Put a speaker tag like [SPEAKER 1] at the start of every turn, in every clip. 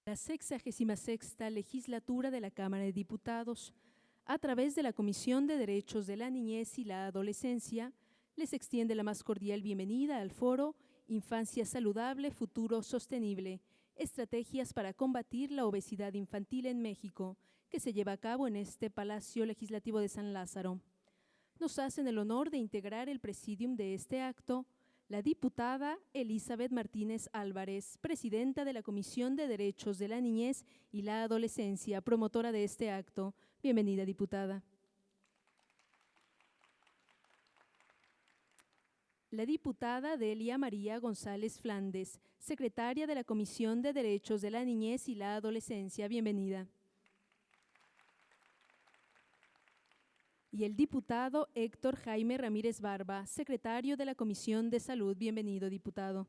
[SPEAKER 1] La 66ª legislatura de la Cámara de Diputados, a través de la Comisión de Derechos de la Niñez y la Adolescencia, les extiende la más cordial bienvenida al foro Infancia Saludable, Futuro Sostenible, Estrategias para combatir la obesidad infantil en México, que se lleva a cabo en este Palacio Legislativo de San Lázaro. Nos hacen el honor de integrar el presidium de este acto la diputada Elizabeth Martínez Álvarez, presidenta de la Comisión de Derechos de la Niñez y la Adolescencia, promotora de este acto. Bienvenida, diputada. La diputada Delia María González Flandes, secretaria de la Comisión de Derechos de la Niñez y la Adolescencia. Bienvenida. Y el diputado Héctor Jaime Ramírez Barba, secretario de la Comisión de Salud. Bienvenido, diputado.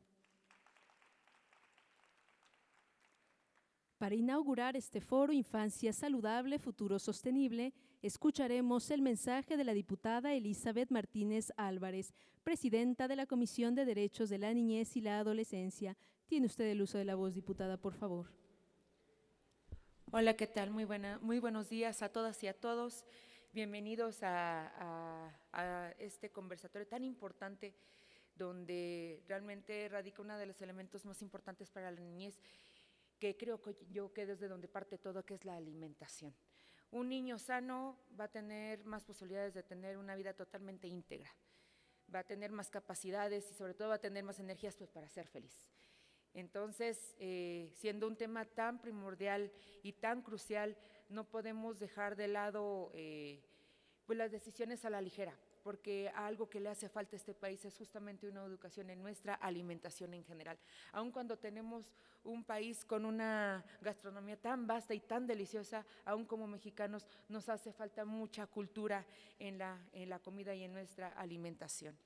[SPEAKER 1] Para inaugurar este foro Infancia Saludable, Futuro Sostenible, escucharemos el mensaje de la diputada Elizabeth Martínez Álvarez, presidenta de la Comisión de Derechos de la Niñez y la Adolescencia. Tiene usted el uso de la voz, diputada, por favor.
[SPEAKER 2] Hola, ¿qué tal? Muy buenos días a todas y a todos. Bienvenidos a este conversatorio tan importante, donde realmente radica uno de los elementos más importantes para la niñez, que creo yo que desde donde parte todo, que es la alimentación. Un niño sano va a tener más posibilidades de tener una vida totalmente íntegra, va a tener más capacidades y sobre todo va a tener más energías para ser feliz. Entonces, siendo un tema tan primordial y tan crucial, no podemos dejar de lado pues las decisiones a la ligera, porque algo que le hace falta a este país es justamente una educación en nuestra alimentación en general. Aun cuando tenemos un país con una gastronomía tan vasta y tan deliciosa, aún como mexicanos nos hace falta mucha cultura en la comida y en nuestra alimentación.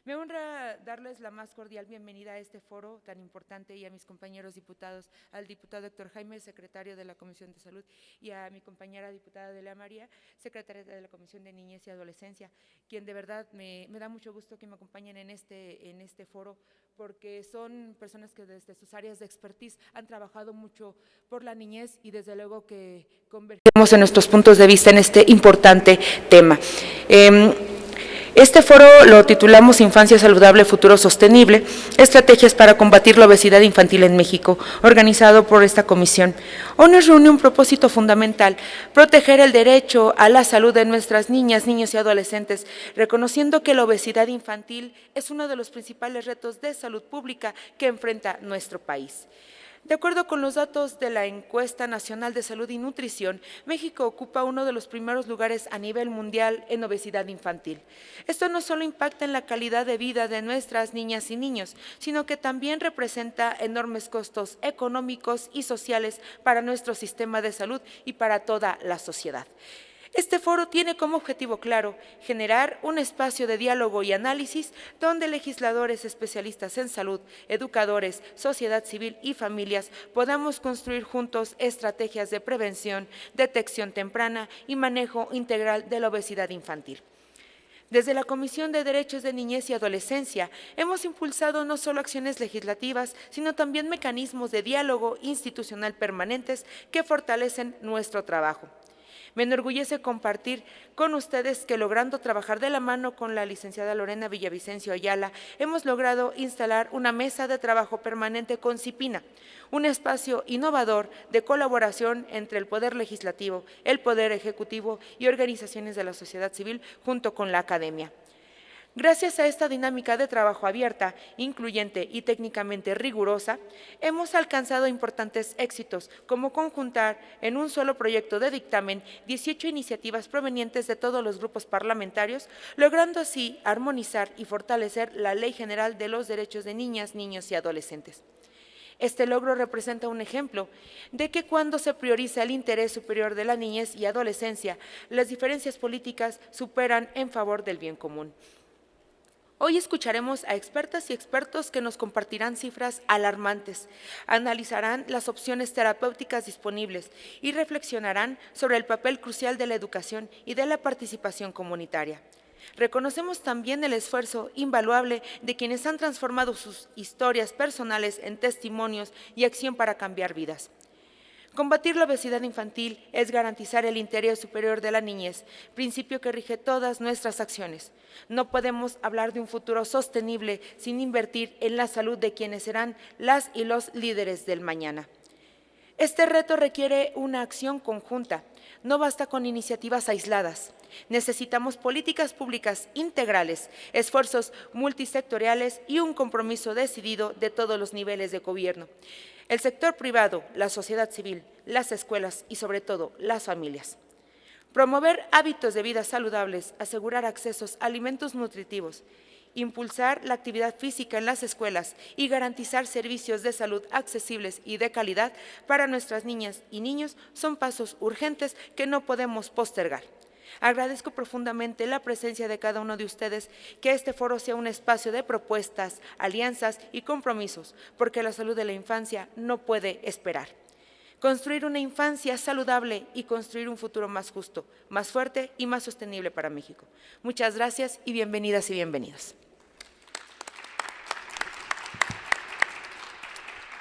[SPEAKER 2] Me honra darles la más cordial bienvenida a este foro tan importante y a mis compañeros diputados, al diputado Héctor Jaime, secretario de la Comisión de Salud, y a mi compañera diputada Delia María, secretaria de la Comisión de Niñez y Adolescencia, quien de verdad me da mucho gusto que me acompañen en este foro, porque son personas que desde sus áreas de expertise han trabajado mucho por la niñez y desde luego que convergemos en nuestros puntos de vista en este importante tema. Este foro lo titulamos Infancia Saludable, Futuro Sostenible, Estrategias para combatir la obesidad infantil en México, organizado por esta comisión. Hoy nos reúne un propósito fundamental: proteger el derecho a la salud de nuestras niñas, niños y adolescentes, reconociendo que la obesidad infantil es uno de los principales retos de salud pública que enfrenta nuestro país. De acuerdo con los datos de la Encuesta Nacional de Salud y Nutrición, México ocupa uno de los primeros lugares a nivel mundial en obesidad infantil. Esto no solo impacta en la calidad de vida de nuestras niñas y niños, sino que también representa enormes costos económicos y sociales para nuestro sistema de salud y para toda la sociedad. Este foro tiene como objetivo claro generar un espacio de diálogo y análisis donde legisladores especialistas en salud, educadores, sociedad civil y familias podamos construir juntos estrategias de prevención, detección temprana y manejo integral de la obesidad infantil. Desde la Comisión de Derechos de Niñez y Adolescencia hemos impulsado no solo acciones legislativas, sino también mecanismos de diálogo institucional permanentes que fortalecen nuestro trabajo. Me enorgullece compartir con ustedes que, logrando trabajar de la mano con la licenciada Lorena Villavicencio Ayala, hemos logrado instalar una mesa de trabajo permanente con CIPINA, un espacio innovador de colaboración entre el Poder Legislativo, el Poder Ejecutivo y organizaciones de la sociedad civil junto con la academia. Gracias a esta dinámica de trabajo abierta, incluyente y técnicamente rigurosa, hemos alcanzado importantes éxitos, como conjuntar en un solo proyecto de dictamen 18 iniciativas provenientes de todos los grupos parlamentarios, logrando así armonizar y fortalecer la Ley General de los Derechos de Niñas, Niños y Adolescentes. Este logro representa un ejemplo de que cuando se prioriza el interés superior de la niñez y adolescencia, las diferencias políticas superan en favor del bien común. Hoy escucharemos a expertas y expertos que nos compartirán cifras alarmantes, analizarán las opciones terapéuticas disponibles y reflexionarán sobre el papel crucial de la educación y de la participación comunitaria. Reconocemos también el esfuerzo invaluable de quienes han transformado sus historias personales en testimonios y acción para cambiar vidas. Combatir la obesidad infantil es garantizar el interés superior de la niñez, principio que rige todas nuestras acciones. No podemos hablar de un futuro sostenible sin invertir en la salud de quienes serán las y los líderes del mañana. Este reto requiere una acción conjunta. No basta con iniciativas aisladas. Necesitamos políticas públicas integrales, esfuerzos multisectoriales y un compromiso decidido de todos los niveles de gobierno. El sector privado, la sociedad civil, las escuelas y sobre todo las familias. Promover hábitos de vida saludables, asegurar accesos a alimentos nutritivos, impulsar la actividad física en las escuelas y garantizar servicios de salud accesibles y de calidad para nuestras niñas y niños son pasos urgentes que no podemos postergar. Agradezco profundamente la presencia de cada uno de ustedes, que este foro sea un espacio de propuestas, alianzas y compromisos, porque la salud de la infancia no puede esperar. Construir una infancia saludable y construir un futuro más justo, más fuerte y más sostenible para México. Muchas gracias y bienvenidas y bienvenidos.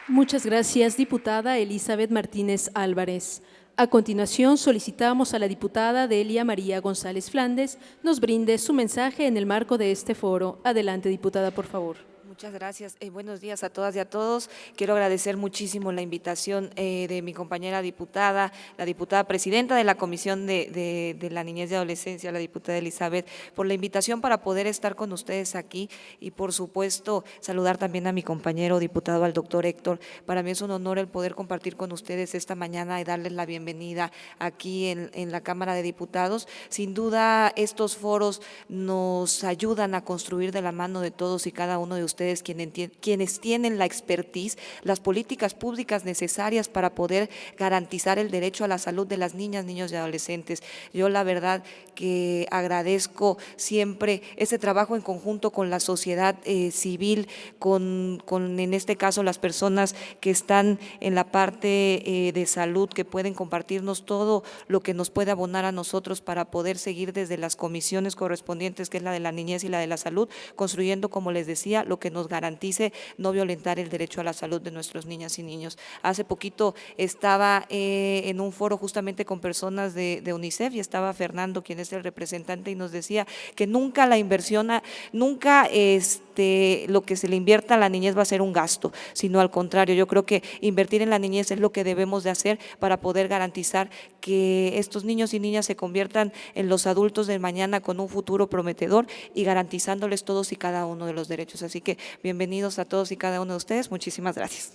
[SPEAKER 1] Muchas gracias, diputada Elizabeth Martínez Álvarez. A continuación, solicitamos a la diputada Delia María González Flandes nos brinde su mensaje en el marco de este foro. Adelante, diputada, por favor.
[SPEAKER 3] Muchas gracias. Buenos días a todas y a todos. Quiero agradecer muchísimo la invitación de mi compañera diputada, la diputada presidenta de la Comisión de la Niñez y Adolescencia, la diputada Elizabeth, por la invitación para poder estar con ustedes aquí y, por supuesto, saludar también a mi compañero diputado, al doctor Héctor. Para mí es un honor el poder compartir con ustedes esta mañana y darles la bienvenida aquí en la Cámara de Diputados. Sin duda, estos foros nos ayudan a construir de la mano de todos y cada uno de ustedes quienes tienen la expertise, las políticas públicas necesarias para poder garantizar el derecho a la salud de las niñas, niños y adolescentes. Yo la verdad que agradezco siempre ese trabajo en conjunto con la sociedad civil, con en este caso las personas que están en la parte de salud, que pueden compartirnos todo lo que nos puede abonar a nosotros para poder seguir desde las comisiones correspondientes, que es la de la niñez y la de la salud, construyendo, como les decía, lo que nos garantice no violentar el derecho a la salud de nuestros niñas y niños. Hace poquito estaba en un foro justamente con personas de UNICEF y estaba Fernando, quien es el representante, y nos decía que nunca la inversión, nunca lo que se le invierta a la niñez va a ser un gasto, sino al contrario. Yo creo que invertir en la niñez es lo que debemos de hacer para poder garantizar que estos niños y niñas se conviertan en los adultos de mañana con un futuro prometedor y garantizándoles todos y cada uno de los derechos. Así que bienvenidos a todos y cada uno de ustedes. Muchísimas gracias.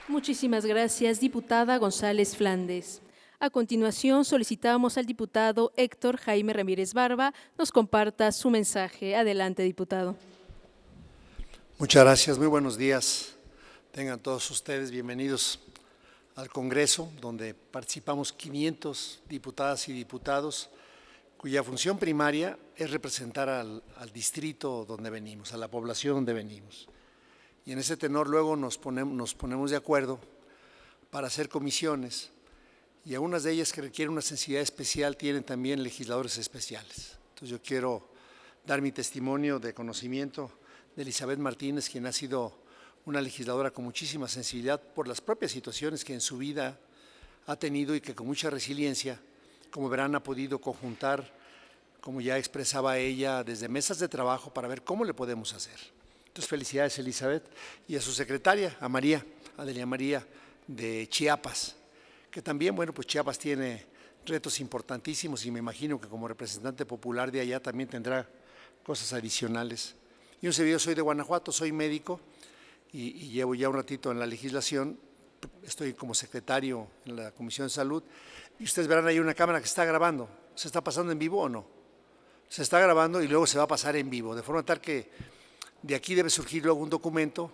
[SPEAKER 1] Muchísimas gracias, diputada González Flandes. A continuación, solicitamos al diputado Héctor Jaime Ramírez Barba nos comparta su mensaje. Adelante, diputado.
[SPEAKER 4] Muchas gracias, muy buenos días. Tengan todos ustedes bienvenidos al Congreso, donde participamos 500 diputadas y diputados, cuya función primaria es representar al distrito donde venimos, a la población donde venimos. Y en ese tenor luego nos ponemos de acuerdo para hacer comisiones, y algunas de ellas que requieren una sensibilidad especial tienen también legisladores especiales. Entonces yo quiero dar mi testimonio de conocimiento de Elizabeth Martínez, quien ha sido una legisladora con muchísima sensibilidad por las propias situaciones que en su vida ha tenido y que con mucha resiliencia, como verán, ha podido conjuntar, como ya expresaba ella, desde mesas de trabajo para ver cómo le podemos hacer. Entonces, felicidades, Elizabeth, y a su secretaria, a María, a Delia María de Chiapas, que también, bueno, pues Chiapas tiene retos importantísimos y me imagino que como representante popular de allá también tendrá cosas adicionales. Y un servidor, soy de Guanajuato, soy médico y llevo ya un ratito en la legislación, estoy como secretario en la Comisión de Salud, y ustedes verán ahí una cámara que está grabando. ¿Se está pasando en vivo o no? Se está grabando y luego se va a pasar en vivo, de forma tal que de aquí debe surgir luego un documento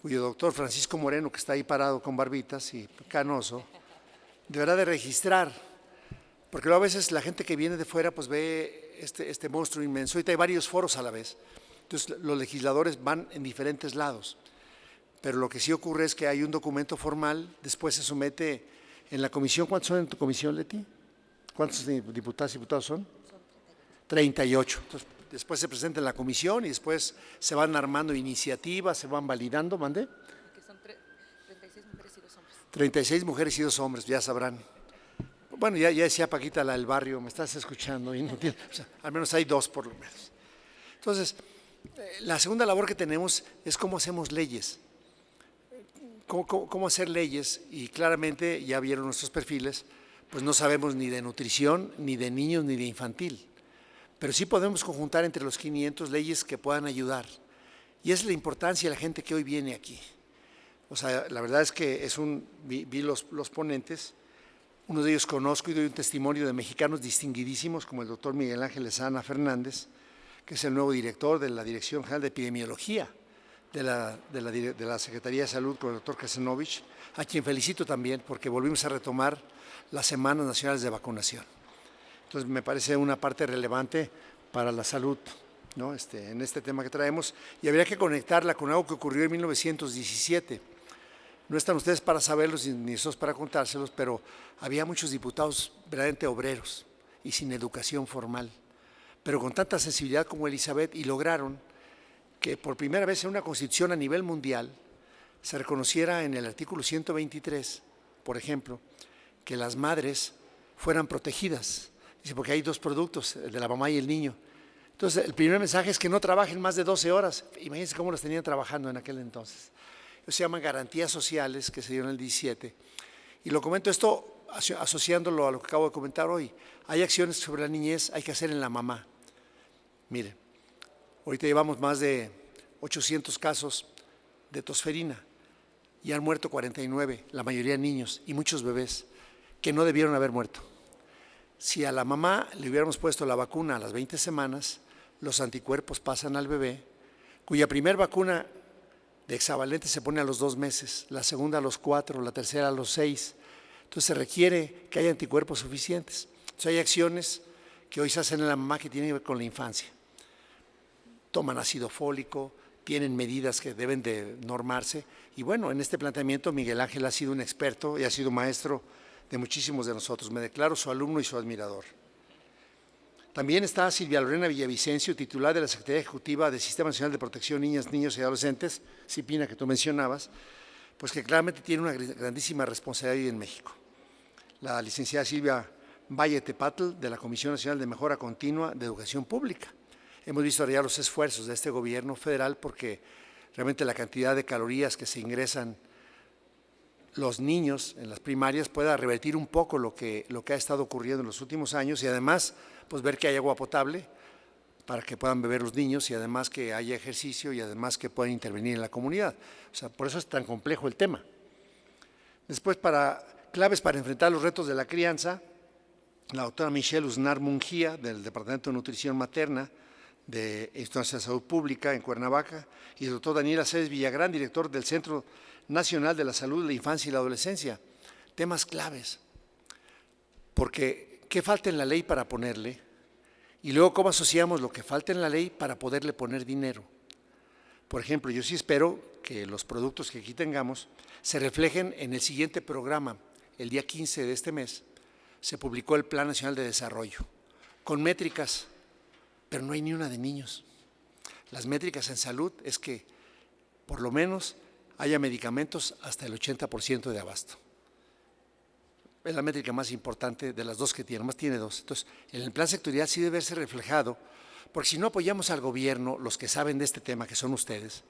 [SPEAKER 4] cuyo doctor Francisco Moreno, que está ahí parado con barbitas y canoso, deberá de registrar, porque luego a veces la gente que viene de fuera pues ve este monstruo inmenso y hay varios foros a la vez. Entonces los legisladores van en diferentes lados, pero lo que sí ocurre es que hay un documento formal, después se somete en la comisión. ¿Cuántos son en tu comisión, Leti? ¿Cuántos diputadas y diputados son? 38. Entonces, después se presenta en la comisión y después se van armando iniciativas, se van validando, ¿mande?
[SPEAKER 2] Que son 36 mujeres y 2 hombres.
[SPEAKER 4] 36 mujeres y 2 hombres, ya sabrán. Bueno, ya decía Paquita, la del barrio, me estás escuchando, y no tiene, o sea, al menos hay 2 por lo menos. Entonces, la segunda labor que tenemos es cómo hacemos leyes. Cómo hacer leyes, y claramente ya vieron nuestros perfiles, pues no sabemos ni de nutrición, ni de niños, ni de infantil, pero sí podemos conjuntar entre los 500 leyes que puedan ayudar, y esa es la importancia de la gente que hoy viene aquí. O sea, la verdad es que vi los ponentes, uno de ellos conozco y doy un testimonio de mexicanos distinguidísimos como el doctor Miguel Ángel Lezana Fernández, que es el nuevo director de la Dirección General de Epidemiología de la Secretaría de Salud, con el doctor Kasenovich, a quien felicito también porque volvimos a retomar las Semanas Nacionales de Vacunación. Entonces me parece una parte relevante para la salud, ¿no? En este tema que traemos, y habría que conectarla con algo que ocurrió en 1917. No están ustedes para saberlos ni nosotros para contárselos, pero había muchos diputados verdaderamente obreros y sin educación formal, pero con tanta sensibilidad como Elizabeth, y lograron que por primera vez en una constitución a nivel mundial se reconociera en el artículo 123, por ejemplo, que las madres fueran protegidas. Dice, porque hay 2 productos, el de la mamá y el niño. Entonces, el primer mensaje es que no trabajen más de 12 horas. Imagínense cómo las tenían trabajando en aquel entonces. Eso se llaman garantías sociales, que se dieron en el 17. Y lo comento esto asociándolo a lo que acabo de comentar hoy. Hay acciones sobre la niñez, hay que hacer en la mamá. Miren, ahorita llevamos más de 800 casos de tosferina y han muerto 49, la mayoría niños y muchos bebés que no debieron haber muerto. Si a la mamá le hubiéramos puesto la vacuna a las 20 semanas, los anticuerpos pasan al bebé, cuya primera vacuna de hexavalente se pone a los 2 meses, la segunda a los 4, la tercera a los 6. Entonces se requiere que haya anticuerpos suficientes. Entonces hay acciones que hoy se hacen en la mamá que tienen que ver con la infancia. Toman ácido fólico, tienen medidas que deben de normarse. Y bueno, en este planteamiento Miguel Ángel ha sido un experto y ha sido maestro de muchísimos de nosotros. Me declaro su alumno y su admirador. También está Silvia Lorena Villavicencio, titular de la Secretaría Ejecutiva del Sistema Nacional de Protección de Niñas, Niños y Adolescentes, CIPINA, que tú mencionabas, pues que claramente tiene una grandísima responsabilidad en México. La licenciada Silvia Valle Tepatl, de la Comisión Nacional de Mejora Continua de Educación Pública. Hemos visto ya los esfuerzos de este gobierno federal porque realmente la cantidad de calorías que se ingresan los niños en las primarias pueda revertir un poco lo que ha estado ocurriendo en los últimos años, y además pues ver que hay agua potable para que puedan beber los niños, y además que haya ejercicio, y además que puedan intervenir en la comunidad. O sea, por eso es tan complejo el tema. Después, claves para enfrentar los retos de la crianza, la doctora Michelle Usnar Mungía, del Departamento de Nutrición Materna de Instituto Nacional de Salud Pública en Cuernavaca, y el doctor Daniel Aceves Villagrán, director del Centro Nacional de la Salud de la Infancia y la Adolescencia. Temas claves, porque ¿qué falta en la ley para ponerle? Y luego, ¿cómo asociamos lo que falta en la ley para poderle poner dinero? Por ejemplo, yo sí espero que los productos que aquí tengamos se reflejen en el siguiente programa. El día 15 de este mes se publicó el Plan Nacional de Desarrollo, con métricas, pero no hay ni una de niños. Las métricas en salud es que por lo menos haya medicamentos hasta el 80% de abasto. Es la métrica más importante de las 2 que tiene, más tiene 2. Entonces, en el plan sectorial sí debe verse reflejado, porque si no apoyamos al gobierno, los que saben de este tema, que son ustedes,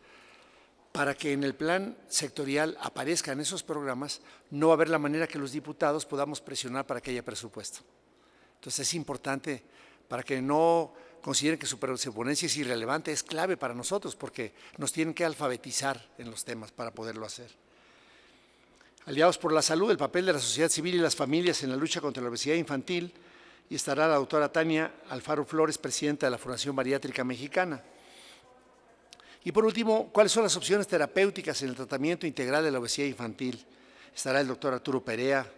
[SPEAKER 4] para que en el plan sectorial aparezcan esos programas, no va a haber la manera que los diputados podamos presionar para que haya presupuesto. Entonces es importante, para que no consideren que su ponencia es irrelevante, es clave para nosotros, porque nos tienen que alfabetizar en los temas para poderlo hacer. Aliados por la Salud, el papel de la sociedad civil y las familias en la lucha contra la obesidad infantil, y estará la doctora Tania Alfaro Flores, presidenta de la Fundación Bariátrica Mexicana. Y por último, ¿cuáles son las opciones terapéuticas en el tratamiento integral de la obesidad infantil? Estará el doctor Arturo Perea,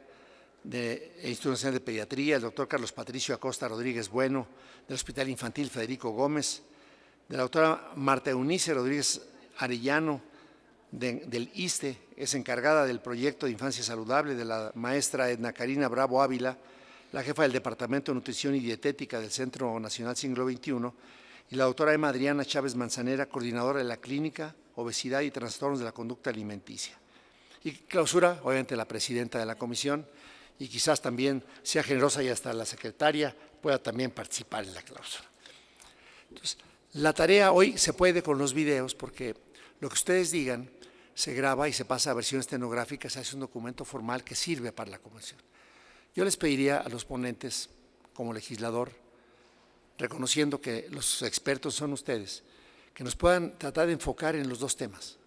[SPEAKER 4] del Instituto Nacional de Pediatría, el doctor Carlos Patricio Acosta Rodríguez Bueno, del Hospital Infantil Federico Gómez, de la doctora Marta Eunice Rodríguez Arellano, del ISSSTE, es encargada del proyecto de Infancia Saludable, de la maestra Edna Karina Bravo Ávila, la jefa del Departamento de Nutrición y Dietética del Centro Nacional Siglo XXI, y la doctora Emma Adriana Chávez Manzanera, coordinadora de la Clínica Obesidad y Trastornos de la Conducta Alimenticia. Y clausura, obviamente, la presidenta de la comisión, y quizás también sea generosa y hasta la secretaria pueda también participar en la clausura. Entonces, la tarea hoy se puede con los videos, porque lo que ustedes digan se graba y se pasa a versión estenográfica, se hace un documento formal que sirve para la comisión. Yo les pediría a los ponentes, como legislador, reconociendo que los expertos son ustedes, que nos puedan tratar de enfocar en los dos temas.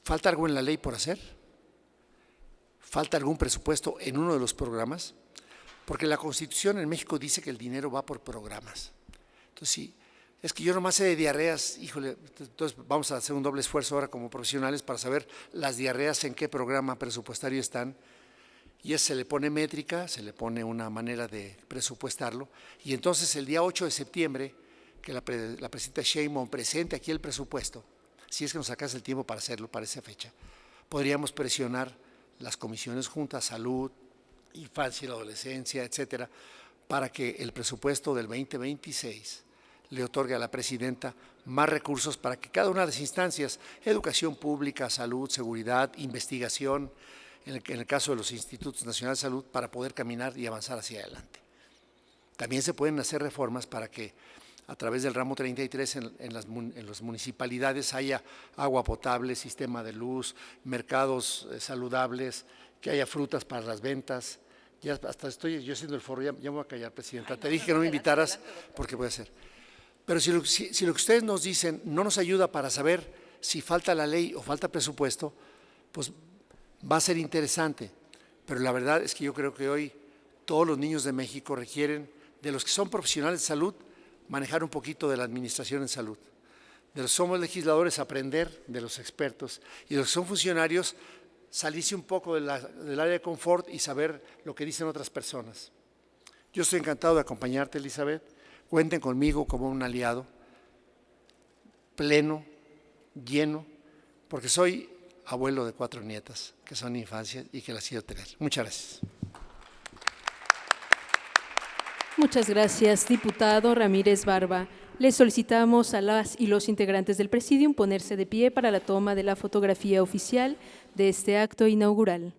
[SPEAKER 4] ¿Falta algo en la ley por hacer? ¿Falta algún presupuesto en uno de los programas? Porque la Constitución en México dice que el dinero va por programas. Entonces, sí, es que yo nomás sé de diarreas, híjole, entonces vamos a hacer un doble esfuerzo ahora como profesionales para saber las diarreas en qué programa presupuestario están. Y se le pone métrica, se le pone una manera de presupuestarlo. Y entonces el día 8 de septiembre, que la presidenta Sheinbaum presente aquí el presupuesto, si es que nos sacas el tiempo para hacerlo, para esa fecha, podríamos presionar las comisiones juntas, salud, infancia y la adolescencia, etcétera, para que el presupuesto del 2026 le otorgue a la presidenta más recursos para que cada una de las instancias, educación pública, salud, seguridad, investigación, en el caso de los institutos nacionales de salud, para poder caminar y avanzar hacia adelante. También se pueden hacer reformas para que a través del ramo 33 en las municipalidades haya agua potable, sistema de luz, mercados saludables, que haya frutas para las ventas. Ya hasta estoy yo haciendo el foro, ya me voy a callar, presidenta. Te dije que no me invitaras porque puede ser. Pero si lo que ustedes nos dicen no nos ayuda para saber si falta la ley o falta presupuesto, pues va a ser interesante. Pero la verdad es que yo creo que hoy todos los niños de México requieren, de los que son profesionales de salud, manejar un poquito de la administración en salud. De los que somos legisladores, aprender de los expertos, y de los que son funcionarios, salirse un poco del área de confort y saber lo que dicen otras personas. Yo estoy encantado de acompañarte, Elizabeth. Cuenten conmigo como un aliado pleno, lleno, porque soy abuelo de 4 nietas que son infancias y que las quiero tener. Muchas gracias.
[SPEAKER 1] Muchas gracias, diputado Ramírez Barba. Le solicitamos a las y los integrantes del Presidium ponerse de pie para la toma de la fotografía oficial de este acto inaugural.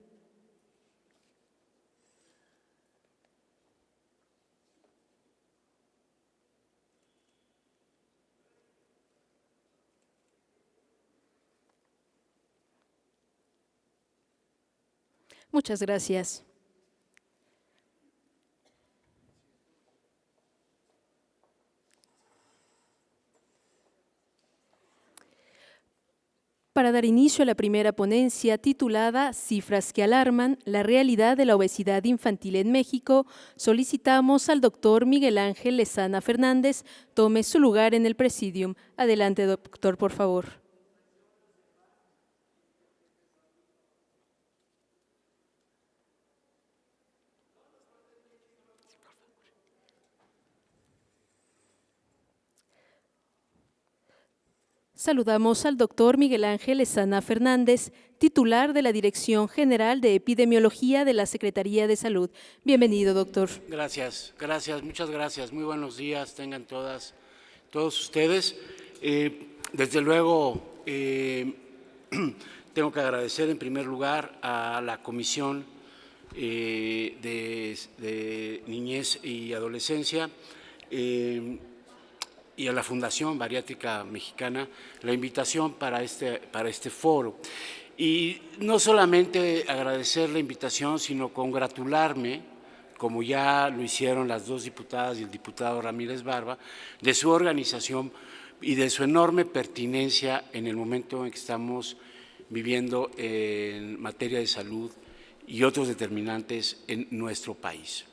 [SPEAKER 1] Muchas gracias. Para dar inicio a la primera ponencia titulada Cifras que alarman, la realidad de la obesidad infantil en México, solicitamos al doctor Miguel Ángel Lezana Fernández tome su lugar en el Presidium. Adelante, doctor, por favor. Saludamos al doctor Miguel Ángel Lezana Fernández, titular de la Dirección General de Epidemiología de la Secretaría de Salud. Bienvenido, doctor.
[SPEAKER 5] Gracias, muchas gracias. Muy buenos días, tengan todos ustedes. Desde luego, tengo que agradecer en primer lugar a la Comisión de Niñez y Adolescencia, y a la Fundación Bariátrica Mexicana la invitación para este foro. Y no solamente agradecer la invitación, sino congratularme, como ya lo hicieron las 2 diputadas y el diputado Ramírez Barba, de su organización y de su enorme pertinencia en el momento en que estamos viviendo en materia de salud y otros determinantes en nuestro país.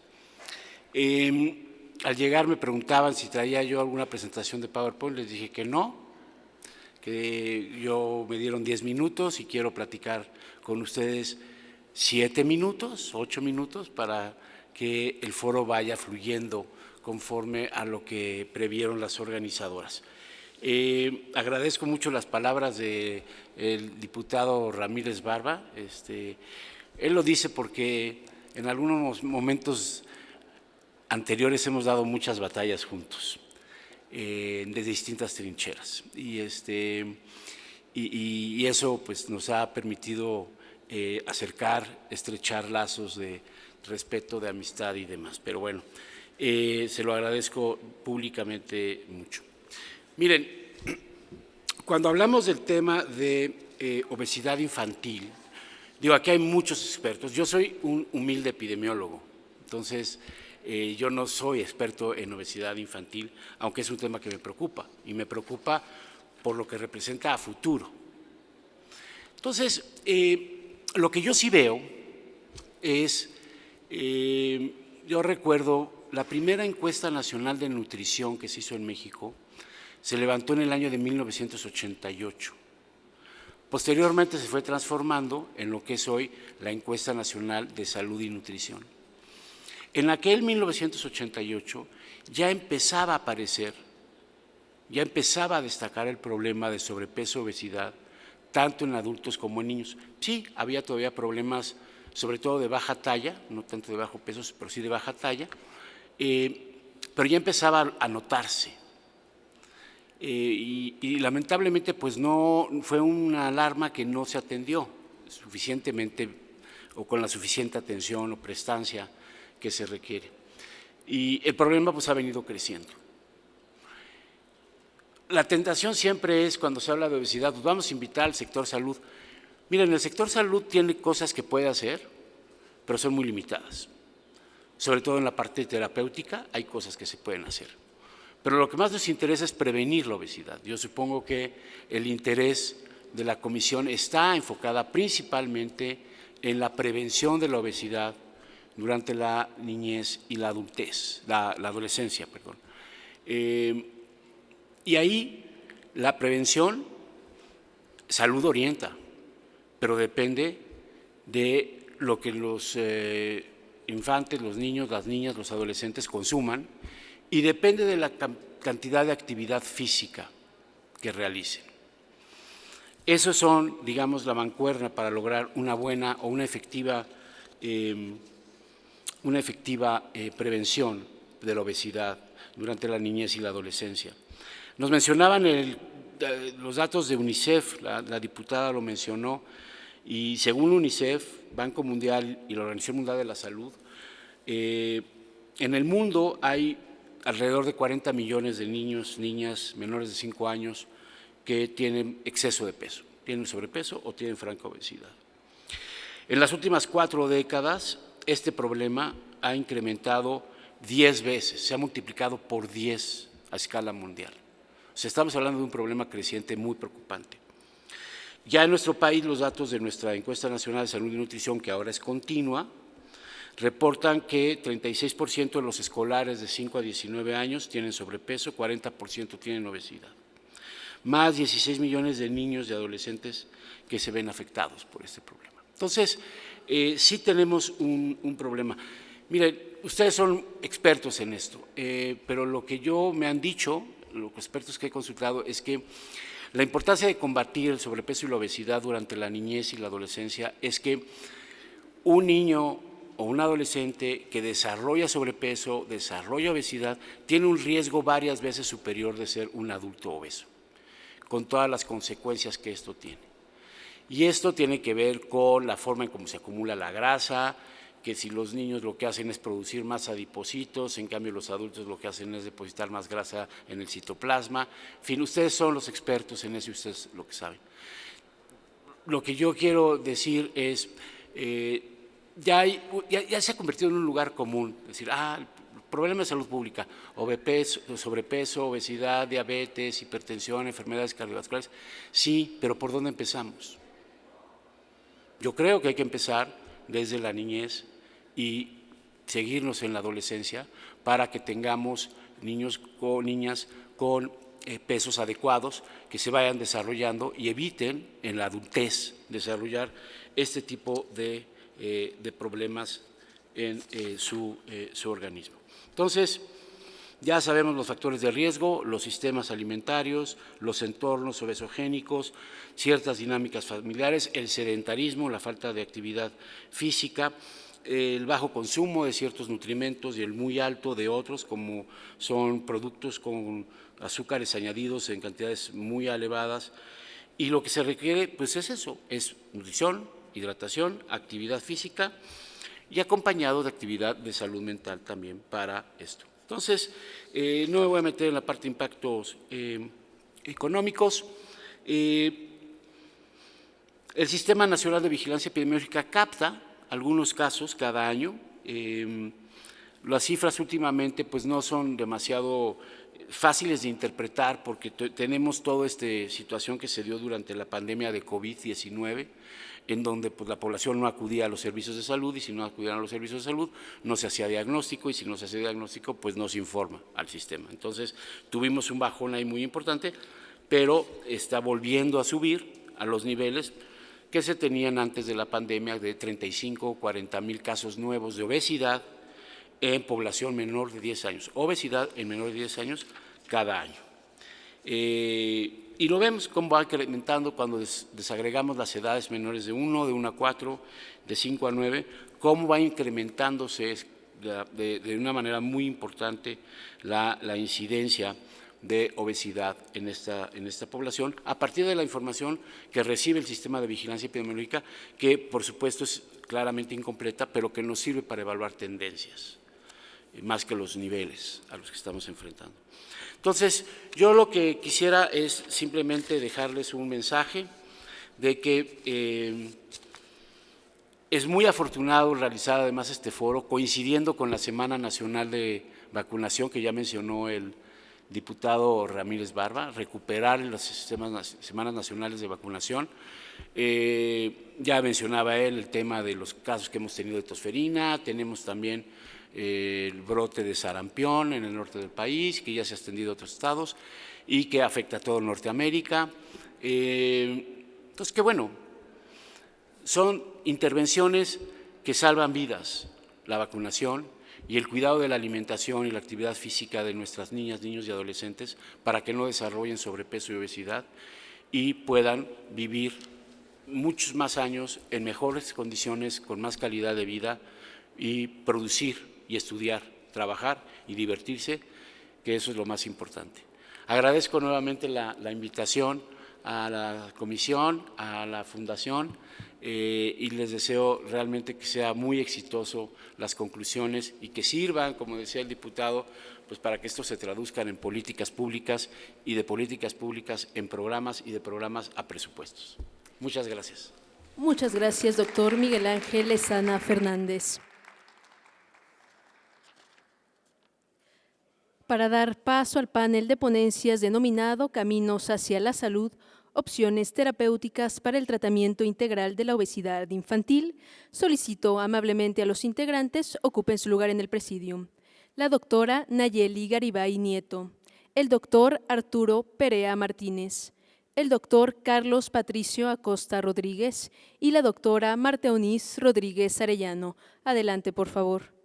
[SPEAKER 5] Al llegar me preguntaban si traía yo alguna presentación de PowerPoint, les dije que no, que me dieron 10 minutos y quiero platicar con ustedes 7 minutos, 8 minutos para que el foro vaya fluyendo conforme a lo que previeron las organizadoras. Agradezco mucho las palabras del diputado Ramírez Barba. Él lo dice porque en algunos momentos anteriores hemos dado muchas batallas juntos de distintas trincheras. Y eso pues, nos ha permitido acercar, estrechar lazos de respeto, de amistad y demás. Pero bueno, se lo agradezco públicamente mucho. Miren, cuando hablamos del tema de obesidad infantil, digo, aquí hay muchos expertos. Yo soy un humilde epidemiólogo, entonces yo no soy experto en obesidad infantil, aunque es un tema que me preocupa, y me preocupa por lo que representa a futuro. Entonces, lo que yo sí veo es, yo recuerdo la primera encuesta nacional de nutrición que se hizo en México, se levantó en el año de 1988. Posteriormente se fue transformando en lo que es hoy la Encuesta Nacional de Salud y Nutrición. En aquel 1988 ya empezaba a aparecer, ya empezaba a destacar el problema de sobrepeso, obesidad, tanto en adultos como en niños. Sí, había todavía problemas, sobre todo de baja talla, no tanto de bajo peso, pero sí de baja talla, pero ya empezaba a notarse. Y lamentablemente pues no fue una alarma que no se atendió suficientemente o con la suficiente atención o prestancia que se requiere. Y el problema pues ha venido creciendo. La tentación siempre es, cuando se habla de obesidad, pues vamos a invitar al sector salud. Miren, el sector salud tiene cosas que puede hacer, pero son muy limitadas. Sobre todo en la parte terapéutica hay cosas que se pueden hacer. Pero lo que más nos interesa es prevenir la obesidad. Yo supongo que el interés de la comisión está enfocada principalmente en la prevención de la obesidad durante la niñez y la adultez, la adolescencia, perdón. Y ahí la prevención, salud orienta, pero depende de lo que los infantes, los niños, las niñas, los adolescentes consuman, y depende de la cantidad de actividad física que realicen. Esos son, digamos, la mancuerna para lograr una buena o una efectiva prevención de la obesidad durante la niñez y la adolescencia. Nos mencionaban los datos de UNICEF, la diputada lo mencionó, y según UNICEF, Banco Mundial y la Organización Mundial de la Salud, en el mundo hay alrededor de 40 millones de niños, niñas menores de 5 años que tienen exceso de peso, tienen sobrepeso o tienen franca obesidad. En las últimas 4 décadas, este problema ha incrementado 10 veces, se ha multiplicado por 10 a escala mundial. O sea, estamos hablando de un problema creciente muy preocupante. Ya en nuestro país, los datos de nuestra Encuesta Nacional de Salud y Nutrición, que ahora es continua, reportan que 36% de los escolares de 5 a 19 años tienen sobrepeso, 40% tienen obesidad. Más 16 millones de niños y adolescentes que se ven afectados por este problema. Entonces, sí tenemos un problema. Miren, ustedes son expertos en esto, pero lo que me han dicho, los expertos que he consultado, es que la importancia de combatir el sobrepeso y la obesidad durante la niñez y la adolescencia es que un niño o un adolescente que desarrolla sobrepeso, desarrolla obesidad, tiene un riesgo varias veces superior de ser un adulto obeso, con todas las consecuencias que esto tiene. Y esto tiene que ver con la forma en cómo se acumula la grasa, que si los niños lo que hacen es producir más adipocitos, en cambio los adultos lo que hacen es depositar más grasa en el citoplasma. En fin, ustedes son los expertos en eso y ustedes lo que saben. Lo que yo quiero decir es, ya se ha convertido en un lugar común, decir, problema de salud pública, sobrepeso, obesidad, diabetes, hipertensión, enfermedades cardiovasculares. Sí, pero ¿por dónde empezamos? Yo creo que hay que empezar desde la niñez y seguirnos en la adolescencia para que tengamos niños o niñas con pesos adecuados que se vayan desarrollando y eviten en la adultez desarrollar este tipo de problemas en su organismo. Entonces, ya sabemos los factores de riesgo, los sistemas alimentarios, los entornos obesogénicos, ciertas dinámicas familiares, el sedentarismo, la falta de actividad física, el bajo consumo de ciertos nutrimentos y el muy alto de otros, como son productos con azúcares añadidos en cantidades muy elevadas, y lo que se requiere pues es eso, es nutrición, hidratación, actividad física y acompañado de actividad de salud mental también para esto. Entonces, no me voy a meter en la parte de impactos económicos. El Sistema Nacional de Vigilancia Epidemiológica capta algunos casos cada año. Las cifras últimamente pues no son demasiado fáciles de interpretar porque tenemos toda esta situación que se dio durante la pandemia de COVID-19, en donde pues, la población no acudía a los servicios de salud, y si no acudían a los servicios de salud no se hacía diagnóstico, y si no se hacía diagnóstico pues no se informa al sistema. Entonces tuvimos un bajón ahí muy importante, pero está volviendo a subir a los niveles que se tenían antes de la pandemia, de 35 o 40 mil casos nuevos de obesidad en población menor de 10 años, obesidad en menor de 10 años cada año. Y lo vemos cómo va incrementando cuando desagregamos las edades menores de 1, de 1 a 4, de 5 a 9, cómo va incrementándose de una manera muy importante la incidencia de obesidad en esta población, a partir de la información que recibe el Sistema de Vigilancia Epidemiológica, que por supuesto es claramente incompleta, pero que nos sirve para evaluar tendencias, más que los niveles a los que estamos enfrentando. Entonces, yo lo que quisiera es simplemente dejarles un mensaje de que es muy afortunado realizar además este foro, coincidiendo con la Semana Nacional de Vacunación, que ya mencionó el diputado Ramírez Barba, recuperar las Semanas Nacionales de Vacunación. Ya mencionaba él el tema de los casos que hemos tenido de tosferina, tenemos también el brote de sarampión en el norte del país, que ya se ha extendido a otros estados y que afecta a todo Norteamérica. Entonces, qué bueno, son intervenciones que salvan vidas, la vacunación y el cuidado de la alimentación y la actividad física de nuestras niñas, niños y adolescentes para que no desarrollen sobrepeso y obesidad y puedan vivir muchos más años en mejores condiciones, con más calidad de vida y producir y estudiar, trabajar y divertirse, que eso es lo más importante. Agradezco nuevamente la invitación a la comisión, a la fundación, y les deseo realmente que sea muy exitoso las conclusiones y que sirvan, como decía el diputado, pues para que esto se traduzcan en políticas públicas y de políticas públicas en programas y de programas a presupuestos. Muchas gracias.
[SPEAKER 1] Muchas gracias, doctor Miguel Ángel Lezana Fernández. Para dar paso al panel de ponencias denominado Caminos hacia la Salud, opciones terapéuticas para el tratamiento integral de la obesidad infantil, solicito amablemente a los integrantes ocupen su lugar en el presidium. La doctora Nayeli Garibay Nieto, el doctor Arturo Perea Martínez, el doctor Carlos Patricio Acosta Rodríguez y la doctora Marta Eunice Rodríguez Arellano. Adelante, por favor.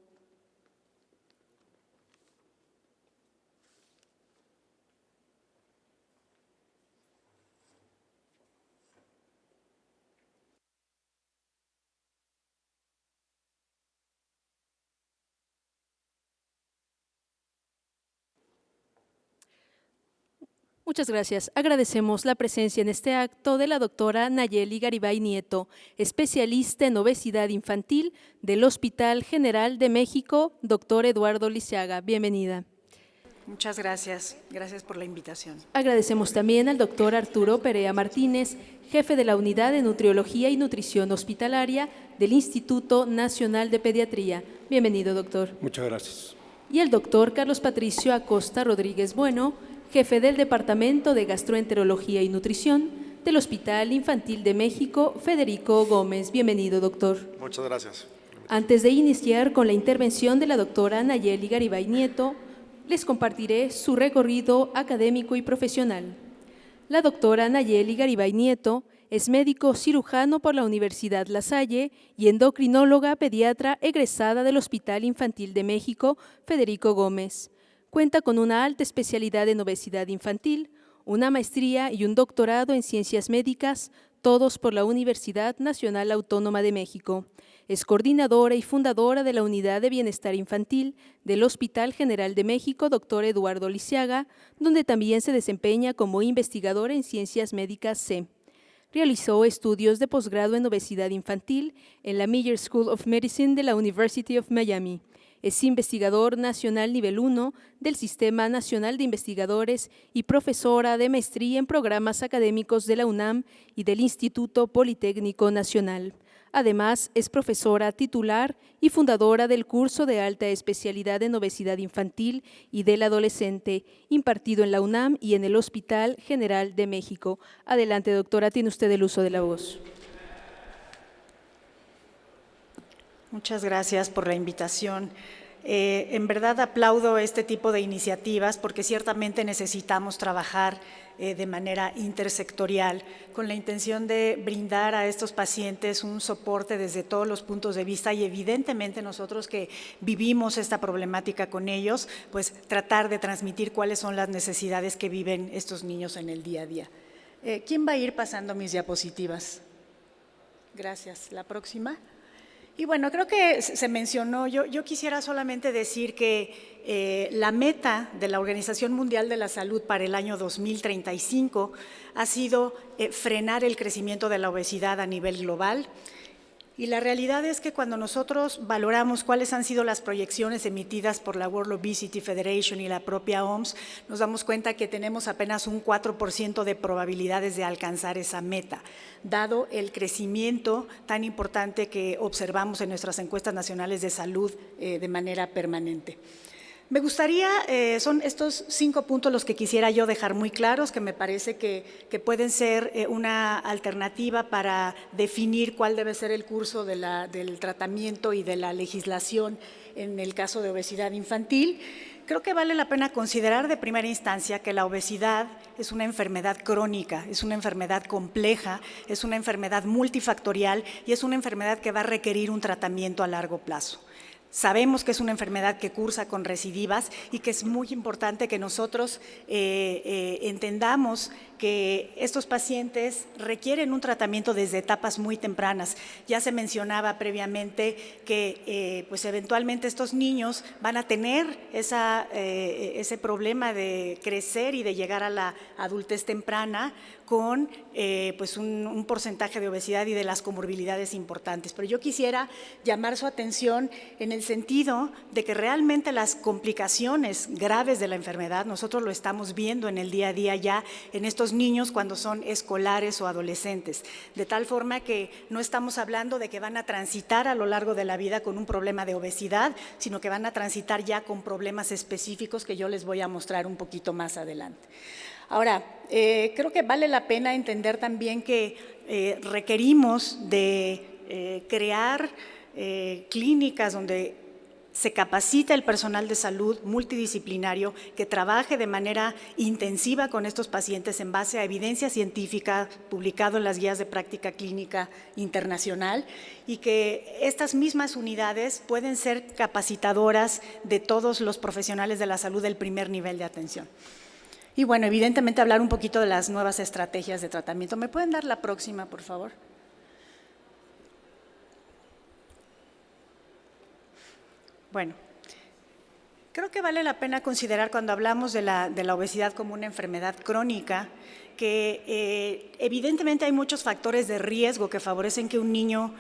[SPEAKER 1] Muchas gracias. Agradecemos la presencia en este acto de la doctora Nayeli Garibay Nieto, especialista en obesidad infantil del Hospital General de México, doctor Eduardo Lisiaga. Bienvenida.
[SPEAKER 6] Muchas gracias. Gracias por la invitación.
[SPEAKER 1] Agradecemos también al doctor Arturo Perea Martínez, jefe de la Unidad de Nutriología y Nutrición Hospitalaria del Instituto Nacional de Pediatría. Bienvenido, doctor.
[SPEAKER 7] Muchas gracias.
[SPEAKER 1] Y el doctor Carlos Patricio Acosta Rodríguez Bueno, jefe del Departamento de Gastroenterología y Nutrición del Hospital Infantil de México, Federico Gómez. Bienvenido, doctor.
[SPEAKER 7] Muchas gracias.
[SPEAKER 1] Antes de iniciar con la intervención de la doctora Nayeli Garibay Nieto, les compartiré su recorrido académico y profesional. La doctora Nayeli Garibay Nieto es médico cirujano por la Universidad La Salle y endocrinóloga pediatra egresada del Hospital Infantil de México, Federico Gómez. Cuenta con una alta especialidad en obesidad infantil, una maestría y un doctorado en Ciencias Médicas, todos por la Universidad Nacional Autónoma de México. Es coordinadora y fundadora de la Unidad de Bienestar Infantil del Hospital General de México, Dr. Eduardo Lisiaga, donde también se desempeña como investigadora en Ciencias Médicas C. Realizó estudios de posgrado en obesidad infantil en la Miller School of Medicine de la University of Miami. Es investigador nacional nivel 1 del Sistema Nacional de Investigadores y profesora de maestría en programas académicos de la UNAM y del Instituto Politécnico Nacional. Además, es profesora titular y fundadora del curso de alta especialidad en obesidad infantil y del adolescente, impartido en la UNAM y en el Hospital General de México. Adelante, doctora, tiene usted el uso de la voz.
[SPEAKER 6] Muchas gracias por la invitación. En verdad aplaudo este tipo de iniciativas porque ciertamente necesitamos trabajar de manera intersectorial con la intención de brindar a estos pacientes un soporte desde todos los puntos de vista y evidentemente nosotros que vivimos esta problemática con ellos, pues tratar de transmitir cuáles son las necesidades que viven estos niños en el día a día. ¿Quién va a ir pasando mis diapositivas? Gracias. ¿La próxima? Y bueno, creo que se mencionó, yo quisiera solamente decir que la meta de la Organización Mundial de la Salud para el año 2035 ha sido frenar el crecimiento de la obesidad a nivel global. Y la realidad es que cuando nosotros valoramos cuáles han sido las proyecciones emitidas por la World Obesity Federation y la propia OMS, nos damos cuenta que tenemos apenas un 4% de probabilidades de alcanzar esa meta, dado el crecimiento tan importante que observamos en nuestras encuestas nacionales de salud de manera permanente. Me gustaría, son estos 5 puntos los que quisiera yo dejar muy claros, que me parece que pueden ser una alternativa para definir cuál debe ser el curso del tratamiento y de la legislación en el caso de obesidad infantil. Creo que vale la pena considerar de primera instancia que la obesidad es una enfermedad crónica, es una enfermedad compleja, es una enfermedad multifactorial y es una enfermedad que va a requerir un tratamiento a largo plazo. Sabemos que es una enfermedad que cursa con recidivas y que es muy importante que nosotros entendamos que estos pacientes requieren un tratamiento desde etapas muy tempranas. Ya se mencionaba previamente que pues eventualmente estos niños van a tener ese problema de crecer y de llegar a la adultez temprana con pues un porcentaje de obesidad y de las comorbilidades importantes. Pero yo quisiera llamar su atención en el sentido de que realmente las complicaciones graves de la enfermedad, nosotros lo estamos viendo en el día a día ya en estos niños cuando son escolares o adolescentes, de tal forma que no estamos hablando de que van a transitar a lo largo de la vida con un problema de obesidad, sino que van a transitar ya con problemas específicos que yo les voy a mostrar un poquito más adelante. Ahora, creo que vale la pena entender también que requerimos de crear clínicas donde se capacita el personal de salud multidisciplinario que trabaje de manera intensiva con estos pacientes en base a evidencia científica publicado en las guías de práctica clínica internacional y que estas mismas unidades pueden ser capacitadoras de todos los profesionales de la salud del primer nivel de atención. Y bueno, evidentemente hablar un poquito de las nuevas estrategias de tratamiento. ¿Me pueden dar la próxima, por favor? Bueno, creo que vale la pena considerar cuando hablamos de la obesidad como una enfermedad crónica, que evidentemente hay muchos factores de riesgo que favorecen que un niño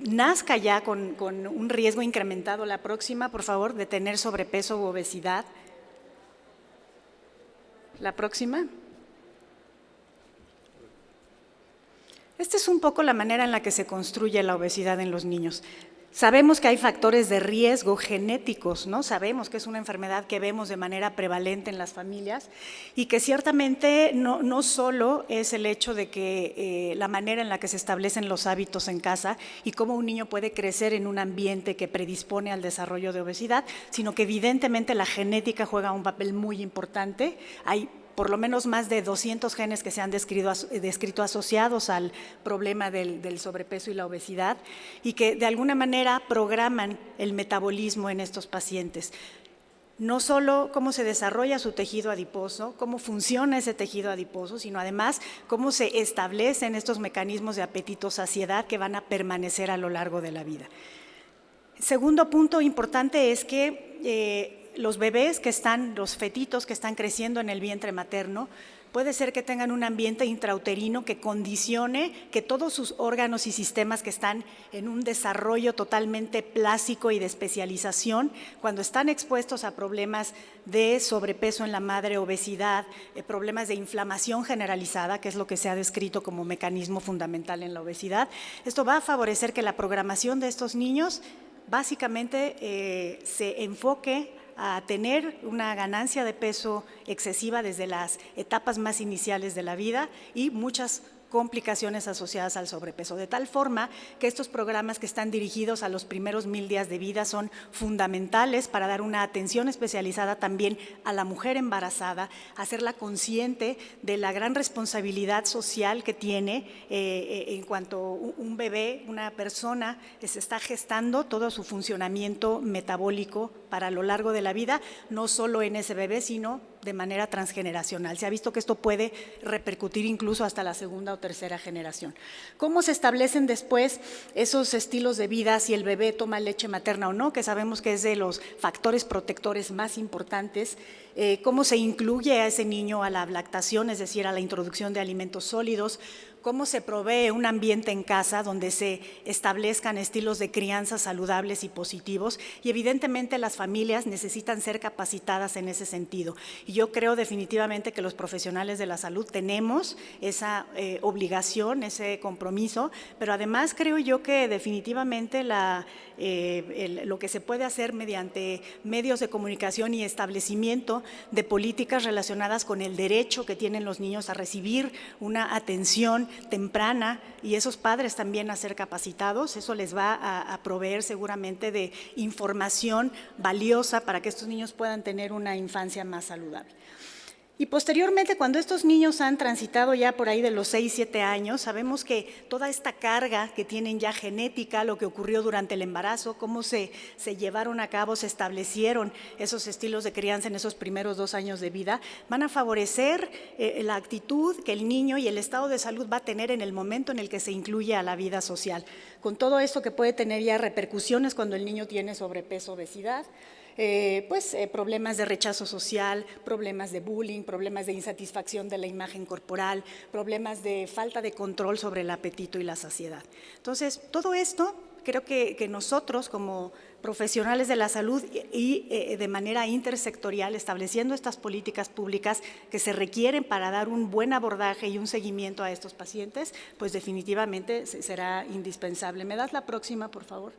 [SPEAKER 6] nazca ya con un riesgo incrementado. La próxima, por favor, de tener sobrepeso u obesidad. La próxima. Esta es un poco la manera en la que se construye la obesidad en los niños. Sabemos que hay factores de riesgo genéticos, ¿no? Sabemos que es una enfermedad que vemos de manera prevalente en las familias y que ciertamente no solo es el hecho de que la manera en la que se establecen los hábitos en casa y cómo un niño puede crecer en un ambiente que predispone al desarrollo de obesidad, sino que evidentemente la genética juega un papel muy importante. Hay por lo menos más de 200 genes que se han descrito asociados al problema del sobrepeso y la obesidad y que de alguna manera programan el metabolismo en estos pacientes. no solo cómo se desarrolla su tejido adiposo, cómo funciona ese tejido adiposo, sino además cómo se establecen estos mecanismos de apetito-saciedad que van a permanecer a lo largo de la vida. Segundo punto importante es que los bebés los fetitos que están creciendo en el vientre materno, puede ser que tengan un ambiente intrauterino que condicione que todos sus órganos y sistemas que están en un desarrollo totalmente plástico y de especialización, cuando están expuestos a problemas de sobrepeso en la madre, obesidad, problemas de inflamación generalizada, que es lo que se ha descrito como mecanismo fundamental en la obesidad, esto va a favorecer que la programación de estos niños básicamente se enfoque a tener una ganancia de peso excesiva desde las etapas más iniciales de la vida y muchas complicaciones asociadas al sobrepeso, de tal forma que estos programas que están dirigidos a los primeros 1000 días de vida son fundamentales para dar una atención especializada también a la mujer embarazada, hacerla consciente de la gran responsabilidad social que tiene en cuanto un bebé, una persona se está gestando todo su funcionamiento metabólico para lo largo de la vida, no solo en ese bebé, sino de manera transgeneracional. Se ha visto que esto puede repercutir incluso hasta la segunda o tercera generación. ¿Cómo se establecen después esos estilos de vida si el bebé toma leche materna o no? Que sabemos que es de los factores protectores más importantes. ¿Cómo se incluye a ese niño a la lactación, es decir, a la introducción de alimentos sólidos? ¿Cómo se provee un ambiente en casa donde se establezcan estilos de crianza saludables y positivos? Y evidentemente las familias necesitan ser capacitadas en ese sentido. Y yo creo definitivamente que los profesionales de la salud tenemos esa obligación, ese compromiso, pero además creo yo que definitivamente lo que se puede hacer mediante medios de comunicación y establecimiento de políticas relacionadas con el derecho que tienen los niños a recibir una atención temprana y esos padres también a ser capacitados, eso les va a proveer seguramente de información valiosa para que estos niños puedan tener una infancia más saludable. Y posteriormente, cuando estos niños han transitado ya por ahí de los 6, 7 años, sabemos que toda esta carga que tienen ya genética, lo que ocurrió durante el embarazo, cómo se llevaron a cabo, se establecieron esos estilos de crianza en esos primeros 2 años de vida, van a favorecer la actitud que el niño y el estado de salud va a tener en el momento en el que se incluye a la vida social. Con todo esto que puede tener ya repercusiones cuando el niño tiene sobrepeso, obesidad, problemas de rechazo social, problemas de bullying, problemas de insatisfacción de la imagen corporal, problemas de falta de control sobre el apetito y la saciedad. Entonces, todo esto creo que nosotros como profesionales de la salud y de manera intersectorial, estableciendo estas políticas públicas que se requieren para dar un buen abordaje y un seguimiento a estos pacientes, pues definitivamente será indispensable. ¿Me das la próxima, por favor?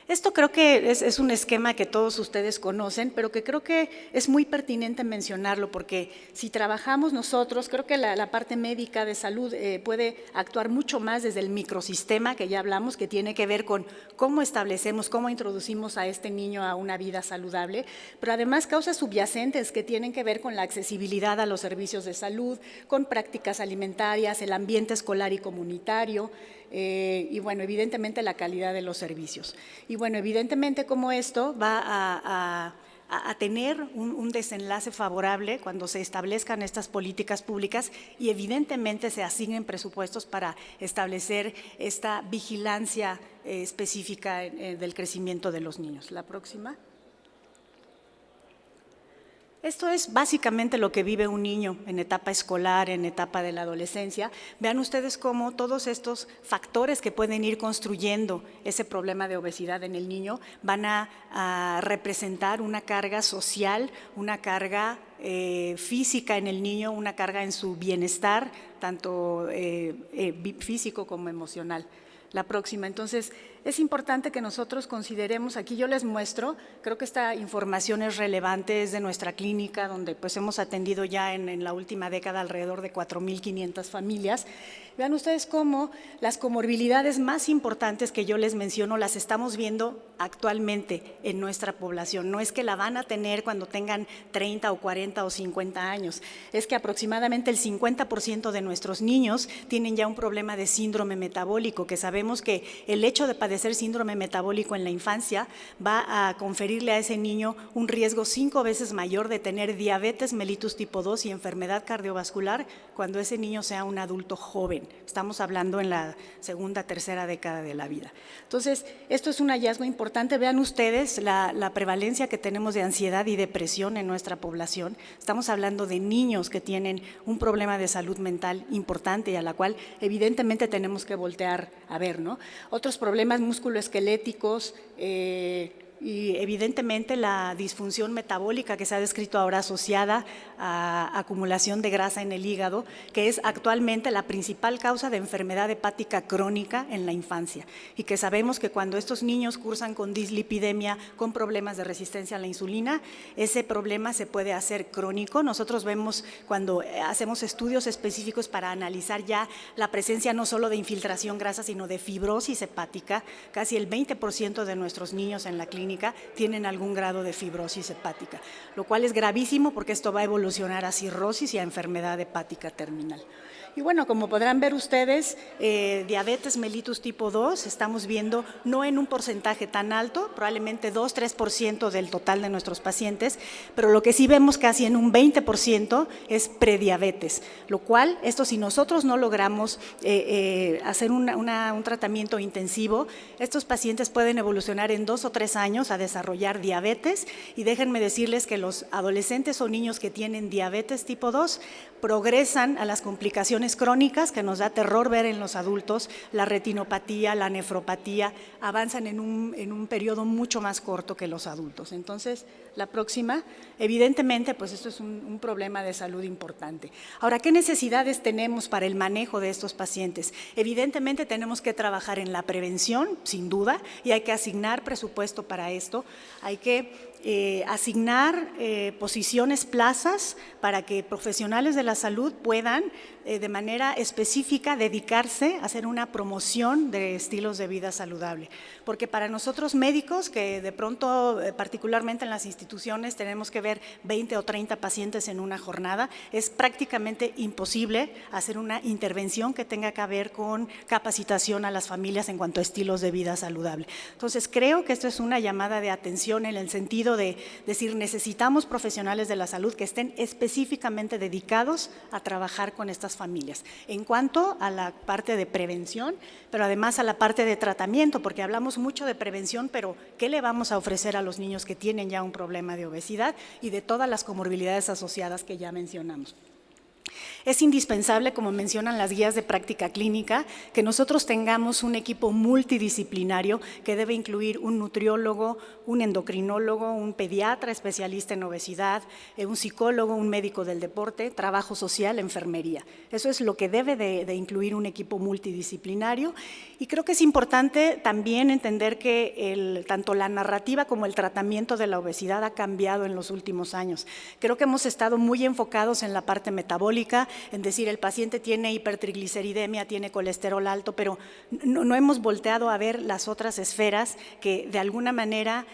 [SPEAKER 6] Esto creo que es un esquema que todos ustedes conocen, pero que creo que es muy pertinente mencionarlo porque si trabajamos nosotros, creo que la parte médica de salud puede actuar mucho más desde el microsistema que ya hablamos, que tiene que ver con cómo establecemos, cómo introducimos a este niño a una vida saludable, pero además causas subyacentes que tienen que ver con la accesibilidad a los servicios de salud, con prácticas alimentarias, el ambiente escolar y comunitario, y bueno, evidentemente la calidad de los servicios. Y bueno, evidentemente como esto va a tener un desenlace favorable cuando se establezcan estas políticas públicas y evidentemente se asignen presupuestos para establecer esta vigilancia específica del crecimiento de los niños. La próxima. Esto es básicamente lo que vive un niño en etapa escolar, en etapa de la adolescencia. Vean ustedes cómo todos estos factores que pueden ir construyendo ese problema de obesidad en el niño van a representar una carga social, una carga física en el niño, una carga en su bienestar, tanto físico como emocional. La próxima. Entonces, es importante que nosotros consideremos, aquí yo les muestro, creo que esta información es relevante, es de nuestra clínica, donde pues hemos atendido ya en la última década alrededor de 4.500 familias. Vean ustedes cómo las comorbilidades más importantes que yo les menciono las estamos viendo actualmente en nuestra población. No es que la van a tener cuando tengan 30 o 40 o 50 años, es que aproximadamente el 50% de nuestros niños tienen ya un problema de síndrome metabólico, que sabemos que el hecho de padecer padecer síndrome metabólico en la infancia va a conferirle a ese niño un riesgo 5 veces mayor de tener diabetes mellitus tipo 2 y enfermedad cardiovascular cuando ese niño sea un adulto joven. Estamos hablando en la segunda, tercera década de la vida. Entonces, esto es un hallazgo importante. Vean ustedes la prevalencia que tenemos de ansiedad y depresión en nuestra población. Estamos hablando de niños que tienen un problema de salud mental importante y a la cual evidentemente tenemos que voltear a ver, ¿no? Otros problemas musculoesqueléticos, y evidentemente la disfunción metabólica que se ha descrito ahora asociada a acumulación de grasa en el hígado, que es actualmente la principal causa de enfermedad hepática crónica en la infancia, y que sabemos que cuando estos niños cursan con dislipidemia, con problemas de resistencia a la insulina, ese problema se puede hacer crónico. Nosotros vemos cuando hacemos estudios específicos para analizar ya la presencia no solo de infiltración grasa, sino de fibrosis hepática, casi el 20% de nuestros niños en la clínica tienen algún grado de fibrosis hepática, lo cual es gravísimo porque esto va a evolucionar a cirrosis y a enfermedad hepática terminal. Y bueno, como podrán ver ustedes, diabetes mellitus tipo 2 estamos viendo no en un porcentaje tan alto, probablemente 2-3% del total de nuestros pacientes, pero lo que sí vemos casi en un 20% es prediabetes, lo cual, esto si nosotros no logramos hacer un tratamiento intensivo, estos pacientes pueden evolucionar en 2 o 3 años a desarrollar diabetes, y déjenme decirles que los adolescentes o niños que tienen diabetes tipo 2 progresan a las complicaciones crónicas que nos da terror ver en los adultos, la retinopatía, la nefropatía, avanzan en un periodo mucho más corto que los adultos. Entonces, la próxima, evidentemente, pues esto es un problema de salud importante. Ahora, ¿qué necesidades tenemos para el manejo de estos pacientes? Evidentemente tenemos que trabajar en la prevención, sin duda, y hay que asignar presupuesto para esto, hay que asignar posiciones, plazas, para que profesionales de la salud puedan de manera específica dedicarse a hacer una promoción de estilos de vida saludable. Porque para nosotros médicos, que de pronto, particularmente en las instituciones, tenemos que ver 20 o 30 pacientes en una jornada, es prácticamente imposible hacer una intervención que tenga que ver con capacitación a las familias en cuanto a estilos de vida saludable. Entonces, creo que esto es una llamada de atención en el sentido de decir, necesitamos profesionales de la salud que estén específicamente dedicados a trabajar con estas familias. En cuanto a la parte de prevención, pero además a la parte de tratamiento, porque hablamos mucho de prevención, pero ¿qué le vamos a ofrecer a los niños que tienen ya un problema de obesidad y de todas las comorbilidades asociadas que ya mencionamos? Es indispensable, como mencionan las guías de práctica clínica, que nosotros tengamos un equipo multidisciplinario que debe incluir un nutriólogo, un endocrinólogo, un pediatra especialista en obesidad, un psicólogo, un médico del deporte, trabajo social, enfermería. Eso es lo que debe de incluir un equipo multidisciplinario, y creo que es importante también entender que tanto la narrativa como el tratamiento de la obesidad ha cambiado en los últimos años. Creo que hemos estado muy enfocados en la parte metabólica, en decir el paciente tiene hipertrigliceridemia, tiene colesterol alto, pero no hemos volteado a ver las otras esferas que de alguna manera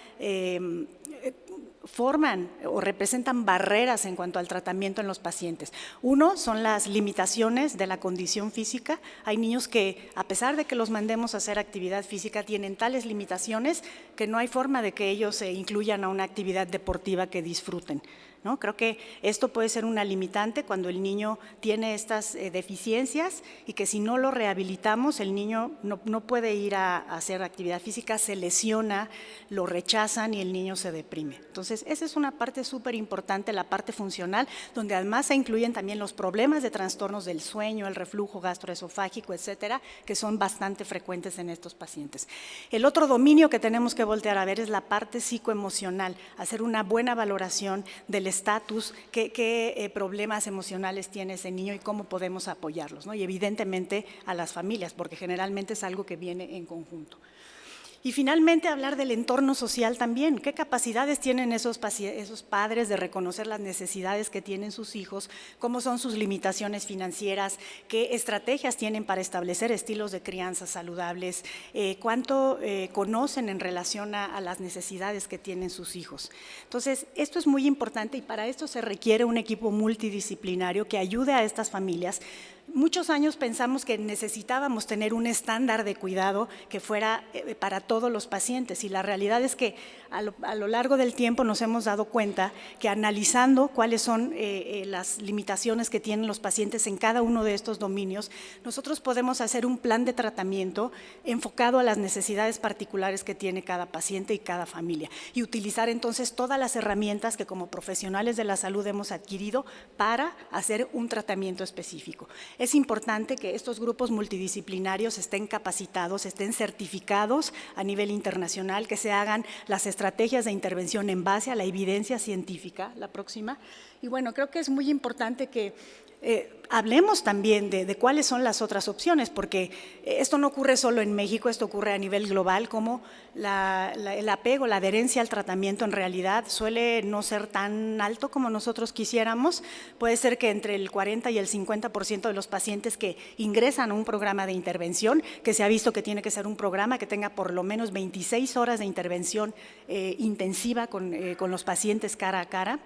[SPEAKER 6] forman o representan barreras en cuanto al tratamiento en los pacientes. Uno son las limitaciones de la condición física. Hay niños que, a pesar de que los mandemos a hacer actividad física, tienen tales limitaciones que no hay forma de que ellos se incluyan a una actividad deportiva que disfruten, ¿no? Creo que esto puede ser una limitante cuando el niño tiene estas deficiencias, y que si no lo rehabilitamos, el niño no puede ir a hacer actividad física, se lesiona, lo rechazan y el niño se deprime. Entonces, esa es una parte súper importante, la parte funcional, donde además se incluyen también los problemas de trastornos del sueño, el reflujo gastroesofágico, etcétera, que son bastante frecuentes en estos pacientes. El otro dominio que tenemos que voltear a ver es la parte psicoemocional, hacer una buena valoración del estatus, qué problemas emocionales tiene ese niño y cómo podemos apoyarlos, ¿no? Y evidentemente a las familias, porque generalmente es algo que viene en conjunto. Y finalmente hablar del entorno social también, qué capacidades tienen esos padres de reconocer las necesidades que tienen sus hijos, cómo son sus limitaciones financieras, qué estrategias tienen para establecer estilos de crianza saludables, cuánto conocen en relación a las necesidades que tienen sus hijos. Entonces, esto es muy importante, y para esto se requiere un equipo multidisciplinario que ayude a estas familias Muchos años pensamos que necesitábamos tener un estándar de cuidado que fuera para todos los pacientes, y la realidad es que a lo largo del tiempo nos hemos dado cuenta que analizando cuáles son las limitaciones que tienen los pacientes en cada uno de estos dominios, nosotros podemos hacer un plan de tratamiento enfocado a las necesidades particulares que tiene cada paciente y cada familia, y utilizar entonces todas las herramientas que como profesionales de la salud hemos adquirido para hacer un tratamiento específico. Es importante que estos grupos multidisciplinarios estén capacitados, estén certificados a nivel internacional, que se hagan las estrategias de intervención en base a la evidencia científica, la próxima. Y bueno, creo que es muy importante que hablemos también de cuáles son las otras opciones, porque esto no ocurre solo en México, esto ocurre a nivel global, como el apego, la adherencia al tratamiento en realidad suele no ser tan alto como nosotros quisiéramos. Puede ser que entre el 40 y el 50% de los pacientes que ingresan a un programa de intervención, que se ha visto que tiene que ser un programa que tenga por lo menos 26 horas de intervención intensiva con los pacientes cara a cara,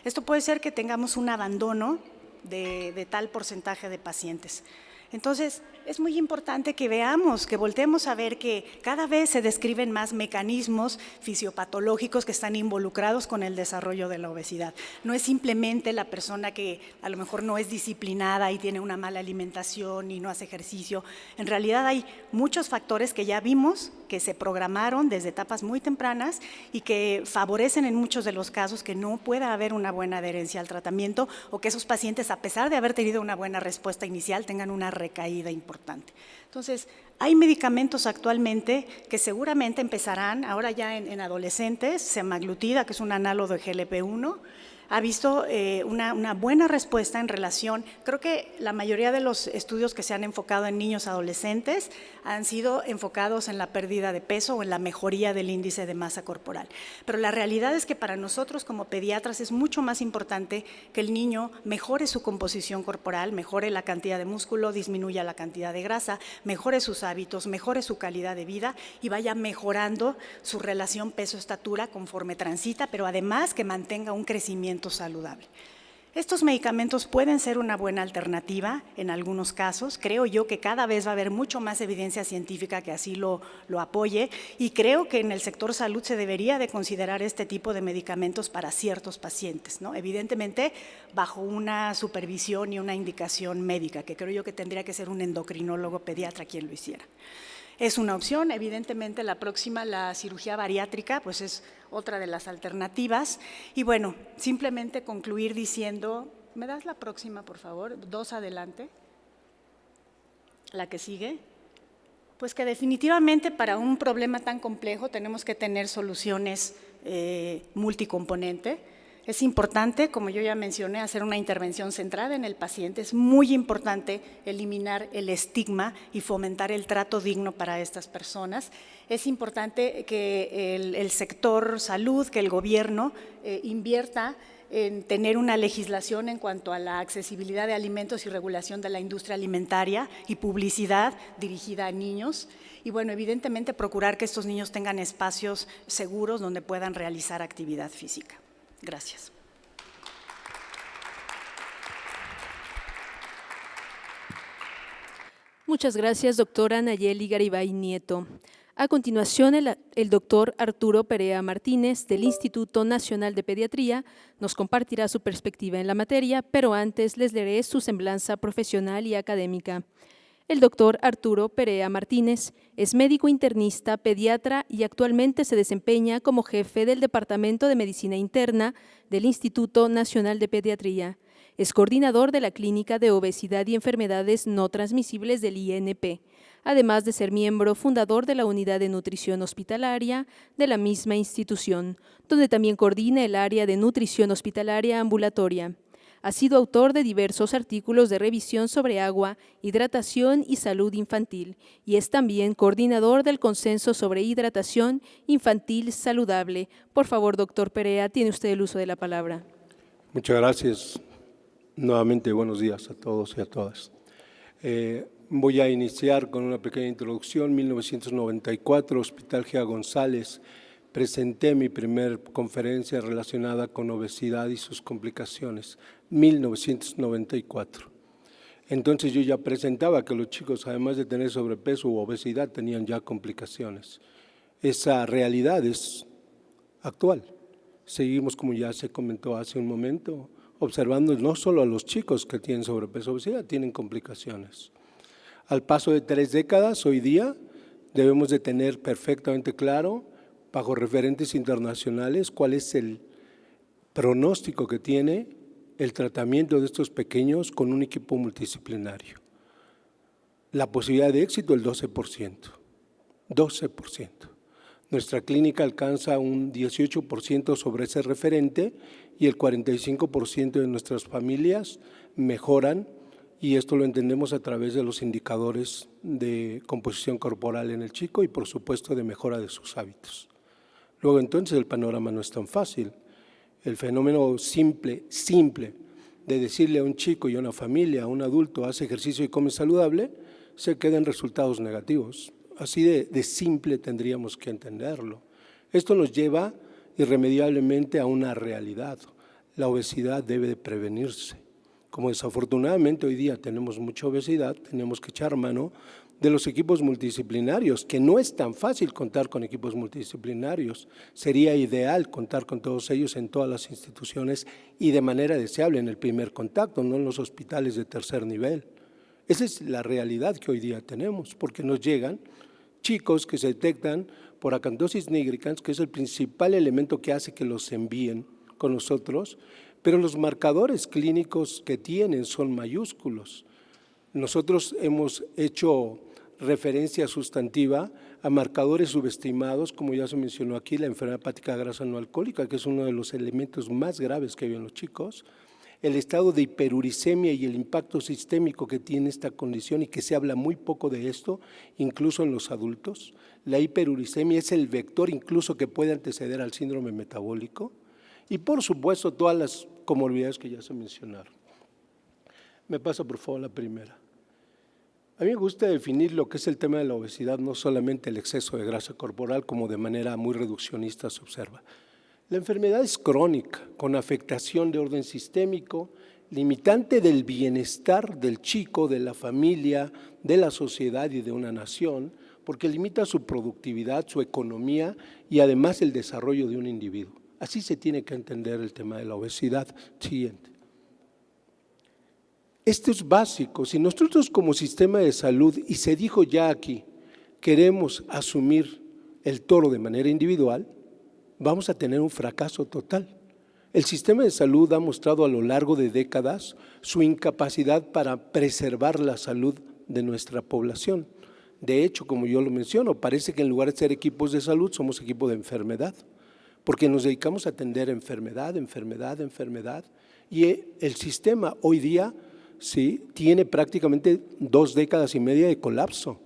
[SPEAKER 6] esto puede ser que tengamos un abandono de tal porcentaje de pacientes. Entonces, es muy importante que veamos, que volteemos a ver que cada vez se describen más mecanismos fisiopatológicos que están involucrados con el desarrollo de la obesidad. No es simplemente la persona que a lo mejor no es disciplinada y tiene una mala alimentación y no hace ejercicio. En realidad hay muchos factores que ya vimos que se programaron desde etapas muy tempranas y que favorecen en muchos de los casos que no pueda haber una buena adherencia al tratamiento, o que esos pacientes, a pesar de haber tenido una buena respuesta inicial, tengan una recaída importante. Entonces, hay medicamentos actualmente que seguramente empezarán ahora ya en adolescentes. Semaglutida, que es un análogo de GLP-1, ha visto una buena respuesta en relación, creo que la mayoría de los estudios que se han enfocado en niños adolescentes han sido enfocados en la pérdida de peso o en la mejoría del índice de masa corporal. Pero la realidad es que para nosotros como pediatras es mucho más importante que el niño mejore su composición corporal, mejore la cantidad de músculo, disminuya la cantidad de grasa, mejore sus hábitos, mejore su calidad de vida y vaya mejorando su relación peso-estatura conforme transita, pero además que mantenga un crecimiento saludable. Estos medicamentos pueden ser una buena alternativa en algunos casos. Creo yo que cada vez va a haber mucho más evidencia científica que así lo apoye, y creo que en el sector salud se debería de considerar este tipo de medicamentos para ciertos pacientes, ¿no? Evidentemente bajo una supervisión y una indicación médica, que creo yo que tendría que ser un endocrinólogo pediatra quien lo hiciera. Es una opción. Evidentemente la próxima, la cirugía bariátrica, pues es otra de las alternativas. Y bueno, simplemente concluir diciendo, ¿me das la próxima, por favor? 2 adelante. La que sigue. Pues que definitivamente para un problema tan complejo tenemos que tener soluciones multicomponente. Es importante, como yo ya mencioné, hacer una intervención centrada en el paciente. Es muy importante eliminar el estigma y fomentar el trato digno para estas personas. Es importante que el sector salud, que el gobierno invierta en tener una legislación en cuanto a la accesibilidad de alimentos y regulación de la industria alimentaria y publicidad dirigida a niños. Y bueno, evidentemente procurar que estos niños tengan espacios seguros donde puedan realizar actividad física. Gracias.
[SPEAKER 1] Muchas gracias, doctora Nayeli Garibay Nieto. A continuación, el doctor Arturo Perea Martínez, del Instituto Nacional de Pediatría, nos compartirá su perspectiva en la materia, pero antes les leeré su semblanza profesional y académica. El doctor Arturo Perea Martínez es médico internista, pediatra y actualmente se desempeña como jefe del Departamento de Medicina Interna del Instituto Nacional de Pediatría. Es coordinador de la Clínica de Obesidad y Enfermedades No Transmisibles del INP, además de ser miembro fundador de la Unidad de Nutrición Hospitalaria de la misma institución, donde también coordina el área de nutrición hospitalaria ambulatoria. Ha sido autor de diversos artículos de revisión sobre agua, hidratación y salud infantil, y es también coordinador del Consenso sobre Hidratación Infantil Saludable. Por favor, doctor Perea, tiene usted el uso de la palabra.
[SPEAKER 7] Muchas gracias. Nuevamente, buenos días a todos y a todas. Voy a iniciar con una pequeña introducción. 1994, Hospital Gea González, presenté mi primer conferencia relacionada con obesidad y sus complicaciones, 1994. Entonces yo ya presentaba que los chicos, además de tener sobrepeso u obesidad, tenían ya complicaciones. Esa realidad es actual. Seguimos, como ya se comentó hace un momento, observando no solo a los chicos que tienen sobrepeso o obesidad, tienen complicaciones. Al paso de 3 décadas, hoy día, debemos de tener perfectamente claro, bajo referentes internacionales, cuál es el pronóstico que tiene el tratamiento de estos pequeños con un equipo multidisciplinario. La posibilidad de éxito, el 12%. 12%. Nuestra clínica alcanza un 18% sobre ese referente y el 45% de nuestras familias mejoran, y esto lo entendemos a través de los indicadores de composición corporal en el chico y por supuesto de mejora de sus hábitos. Luego entonces el panorama no es tan fácil. El fenómeno simple de decirle a un chico y a una familia, a un adulto, hace ejercicio y come saludable, se queda en resultados negativos. Así de simple tendríamos que entenderlo. Esto nos lleva irremediablemente a una realidad. La obesidad debe de prevenirse. Como desafortunadamente hoy día tenemos mucha obesidad, tenemos que echar mano de los equipos multidisciplinarios, que no es tan fácil contar con equipos multidisciplinarios. Sería ideal contar con todos ellos en todas las instituciones y de manera deseable en el primer contacto, no en los hospitales de tercer nivel. Esa es la realidad que hoy día tenemos, porque nos llegan chicos que se detectan por acantosis nigricans, que es el principal elemento que hace que los envíen con nosotros, pero los marcadores clínicos que tienen son mayúsculos. Nosotros hemos hecho referencia sustantiva a marcadores subestimados, como ya se mencionó aquí, la enfermedad hepática grasa no alcohólica, que es uno de los elementos más graves que viven los chicos, el estado de hiperuricemia y el impacto sistémico que tiene esta condición y que se habla muy poco de esto, incluso en los adultos. La hiperuricemia es el vector incluso que puede anteceder al síndrome metabólico y por supuesto todas las comorbilidades que ya se mencionaron. Me pasa por favor la primera. A mí me gusta definir lo que es el tema de la obesidad, no solamente el exceso de grasa corporal, como de manera muy reduccionista se observa. La enfermedad es crónica, con afectación de orden sistémico, limitante del bienestar del chico, de la familia, de la sociedad y de una nación, porque limita su productividad, su economía y además el desarrollo de un individuo. Así se tiene que entender el tema de la obesidad. Siguiente. Esto es básico. Si nosotros como sistema de salud, y se dijo ya aquí, queremos asumir el toro de manera individual, vamos a tener un fracaso total. El sistema de salud ha mostrado a lo largo de décadas su incapacidad para preservar la salud de nuestra población. De hecho, como yo lo menciono, parece que en lugar de ser equipos de salud, somos equipos de enfermedad, porque nos dedicamos a atender enfermedad, y el sistema hoy día sí tiene prácticamente 2 décadas y media de colapso.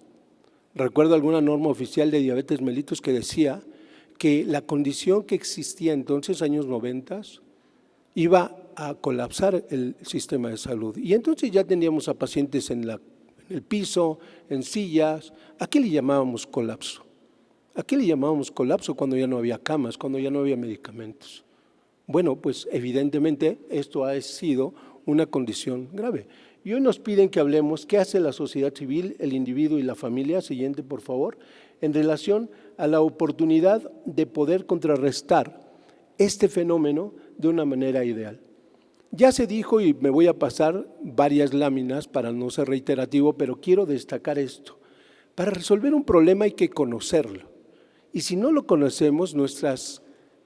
[SPEAKER 7] Recuerdo alguna norma oficial de diabetes mellitus que decía que la condición que existía entonces, años 90, iba a colapsar el sistema de salud. Y entonces ya teníamos a pacientes en el piso, en sillas. ¿A qué le llamábamos colapso? ¿A qué le llamábamos colapso cuando ya no había camas, cuando ya no había medicamentos? Bueno, pues evidentemente esto ha sido una condición grave. Y hoy nos piden que hablemos qué hace la sociedad civil, el individuo y la familia, siguiente por favor, en relación a la oportunidad de poder contrarrestar este fenómeno de una manera ideal. Ya se dijo y me voy a pasar varias láminas para no ser reiterativo, pero quiero destacar esto. Para resolver un problema hay que conocerlo. Y si no lo conocemos, nuestras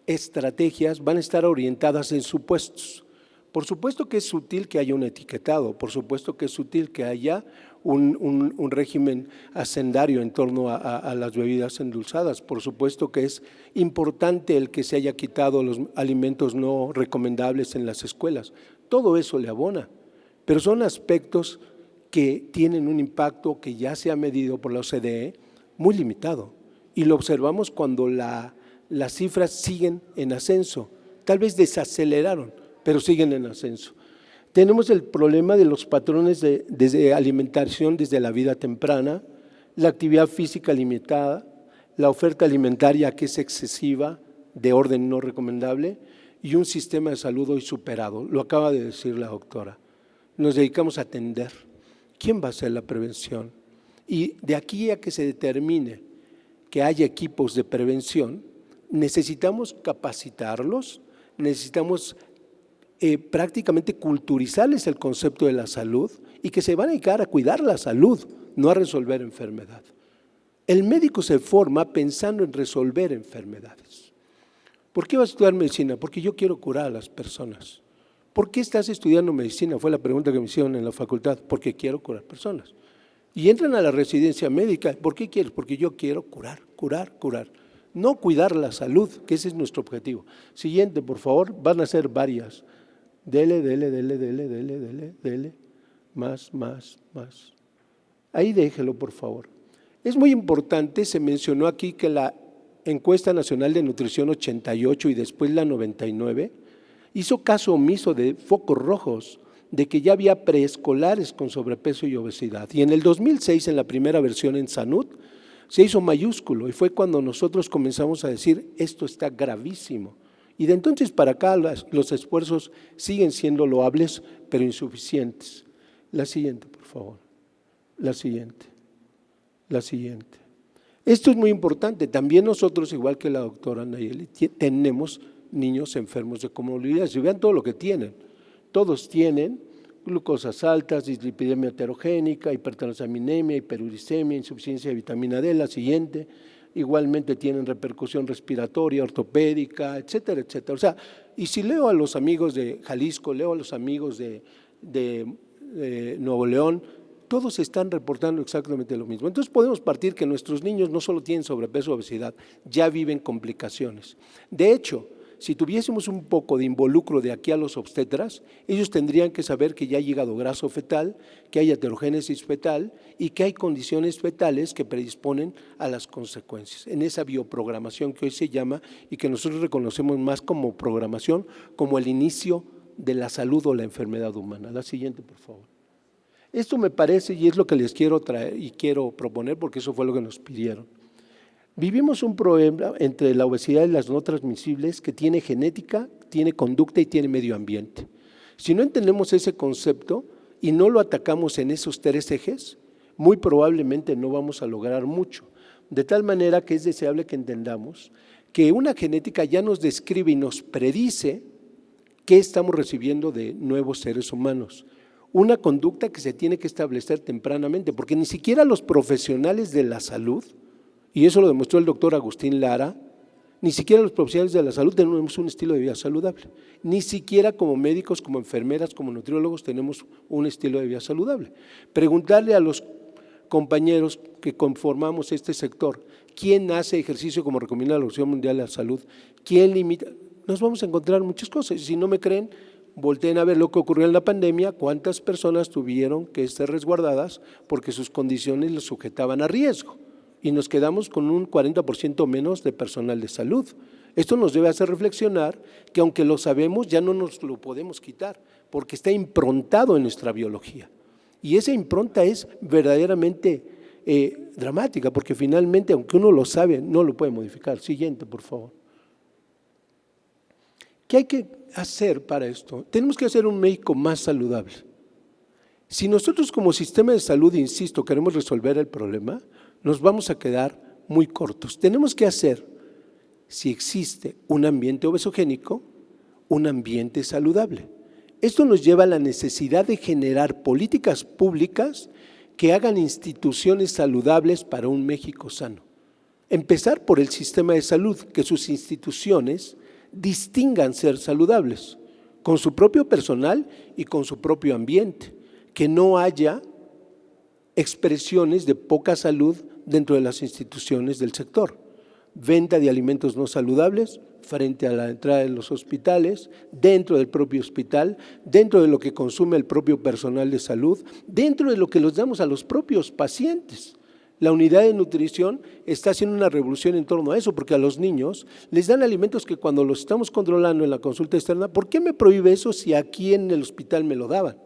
[SPEAKER 7] estrategias van a estar orientadas en supuestos. Por supuesto que es sutil que haya un etiquetado, por supuesto que es sutil que haya un régimen hacendario en torno a las bebidas endulzadas, por supuesto que es importante el que se haya quitado los alimentos no recomendables en las escuelas, todo eso le abona, pero son aspectos que tienen un impacto que ya se ha medido por la OCDE muy limitado y lo observamos cuando las cifras siguen en ascenso, tal vez desaceleraron, pero siguen en ascenso. Tenemos el problema de los patrones de alimentación desde la vida temprana, la actividad física limitada, la oferta alimentaria que es excesiva, de orden no recomendable, y un sistema de salud hoy superado. Lo acaba de decir la doctora. Nos dedicamos a atender. ¿quién va a hacer la prevención? Y de aquí a que se determine que haya equipos de prevención, necesitamos capacitarlos, necesitamos prácticamente culturizarles el concepto de la salud y que se van a dedicar a cuidar la salud, no a resolver enfermedad. El médico se forma pensando en resolver enfermedades. ¿Por qué vas a estudiar medicina? Porque yo quiero curar a las personas. ¿Por qué estás estudiando medicina? Fue la pregunta que me hicieron en la facultad. Porque quiero curar personas. Y entran a la residencia médica. ¿Por qué quieres? Porque yo quiero curar. No cuidar la salud, que ese es nuestro objetivo. Siguiente, por favor, van a ser varias. Dele. Más. Ahí déjelo, por favor. Es muy importante, se mencionó aquí que la Encuesta Nacional de Nutrición 88 y después la 99 hizo caso omiso de focos rojos de que ya había preescolares con sobrepeso y obesidad. Y en el 2006, en la primera versión en Sanud, se hizo mayúsculo y fue cuando nosotros comenzamos a decir, esto está gravísimo. Y de entonces para acá los esfuerzos siguen siendo loables, pero insuficientes. La siguiente, por favor. La siguiente. Esto es muy importante. También nosotros, igual que la doctora Nayeli, tenemos niños enfermos de comorbilidades. Y vean todo lo que tienen. Todos tienen glucosas altas, dislipidemia heterogénica, hipertransaminemia, hiperuricemia, insuficiencia de vitamina D. La siguiente. Igualmente tienen repercusión respiratoria, ortopédica, etcétera, etcétera. O sea, y si leo a los amigos de Jalisco, leo a los amigos de Nuevo León, todos están reportando exactamente lo mismo. Entonces podemos partir que nuestros niños no solo tienen sobrepeso o obesidad, ya viven complicaciones. De hecho, si tuviésemos un poco de involucro de aquí a los obstetras, ellos tendrían que saber que ya hay hígado graso fetal, que hay aterogénesis fetal y que hay condiciones fetales que predisponen a las consecuencias. En esa bioprogramación que hoy se llama y que nosotros reconocemos más como programación, como el inicio de la salud o la enfermedad humana. La siguiente, por favor. Esto me parece y es lo que les quiero traer y quiero proponer porque eso fue lo que nos pidieron. Vivimos un problema entre la obesidad y las no transmisibles que tiene genética, tiene conducta y tiene medio ambiente. Si no entendemos ese concepto y no lo atacamos en esos tres ejes, muy probablemente no vamos a lograr mucho. De tal manera que es deseable que entendamos que una genética ya nos describe y nos predice qué estamos recibiendo de nuevos seres humanos. Una conducta que se tiene que establecer tempranamente, porque ni siquiera los profesionales de la salud, y eso lo demostró el doctor Agustín Lara, ni siquiera los profesionales de la salud tenemos un estilo de vida saludable, ni siquiera como médicos, como enfermeras, como nutriólogos tenemos un estilo de vida saludable. Preguntarle a los compañeros que conformamos este sector, ¿quién hace ejercicio como recomienda la Organización Mundial de la Salud? ¿Quién limita? Nos vamos a encontrar muchas cosas, y si no me creen, volteen a ver lo que ocurrió en la pandemia, cuántas personas tuvieron que estar resguardadas porque sus condiciones los sujetaban a riesgo y nos quedamos con un 40% menos de personal de salud. Esto nos debe hacer reflexionar que aunque lo sabemos ya no nos lo podemos quitar porque está improntado en nuestra biología y esa impronta es verdaderamente dramática porque finalmente aunque uno lo sabe no lo puede modificar. Siguiente, por favor. ¿Qué hay que hacer para esto? Tenemos que hacer un México más saludable. Si nosotros como sistema de salud, insisto, queremos resolver el problema, nos vamos a quedar muy cortos. Tenemos que hacer, si existe un ambiente obesogénico, un ambiente saludable. Esto nos lleva a la necesidad de generar políticas públicas que hagan instituciones saludables para un México sano. Empezar por el sistema de salud, que sus instituciones distingan ser saludables, con su propio personal y con su propio ambiente, que no haya expresiones de poca salud dentro de las instituciones del sector. Venta de alimentos no saludables frente a la entrada de los hospitales, dentro del propio hospital, dentro de lo que consume el propio personal de salud, dentro de lo que los damos a los propios pacientes. La unidad de nutrición está haciendo una revolución en torno a eso, porque a los niños les dan alimentos que cuando los estamos controlando en la consulta externa, ¿por qué me prohíbe eso si aquí en el hospital me lo daban?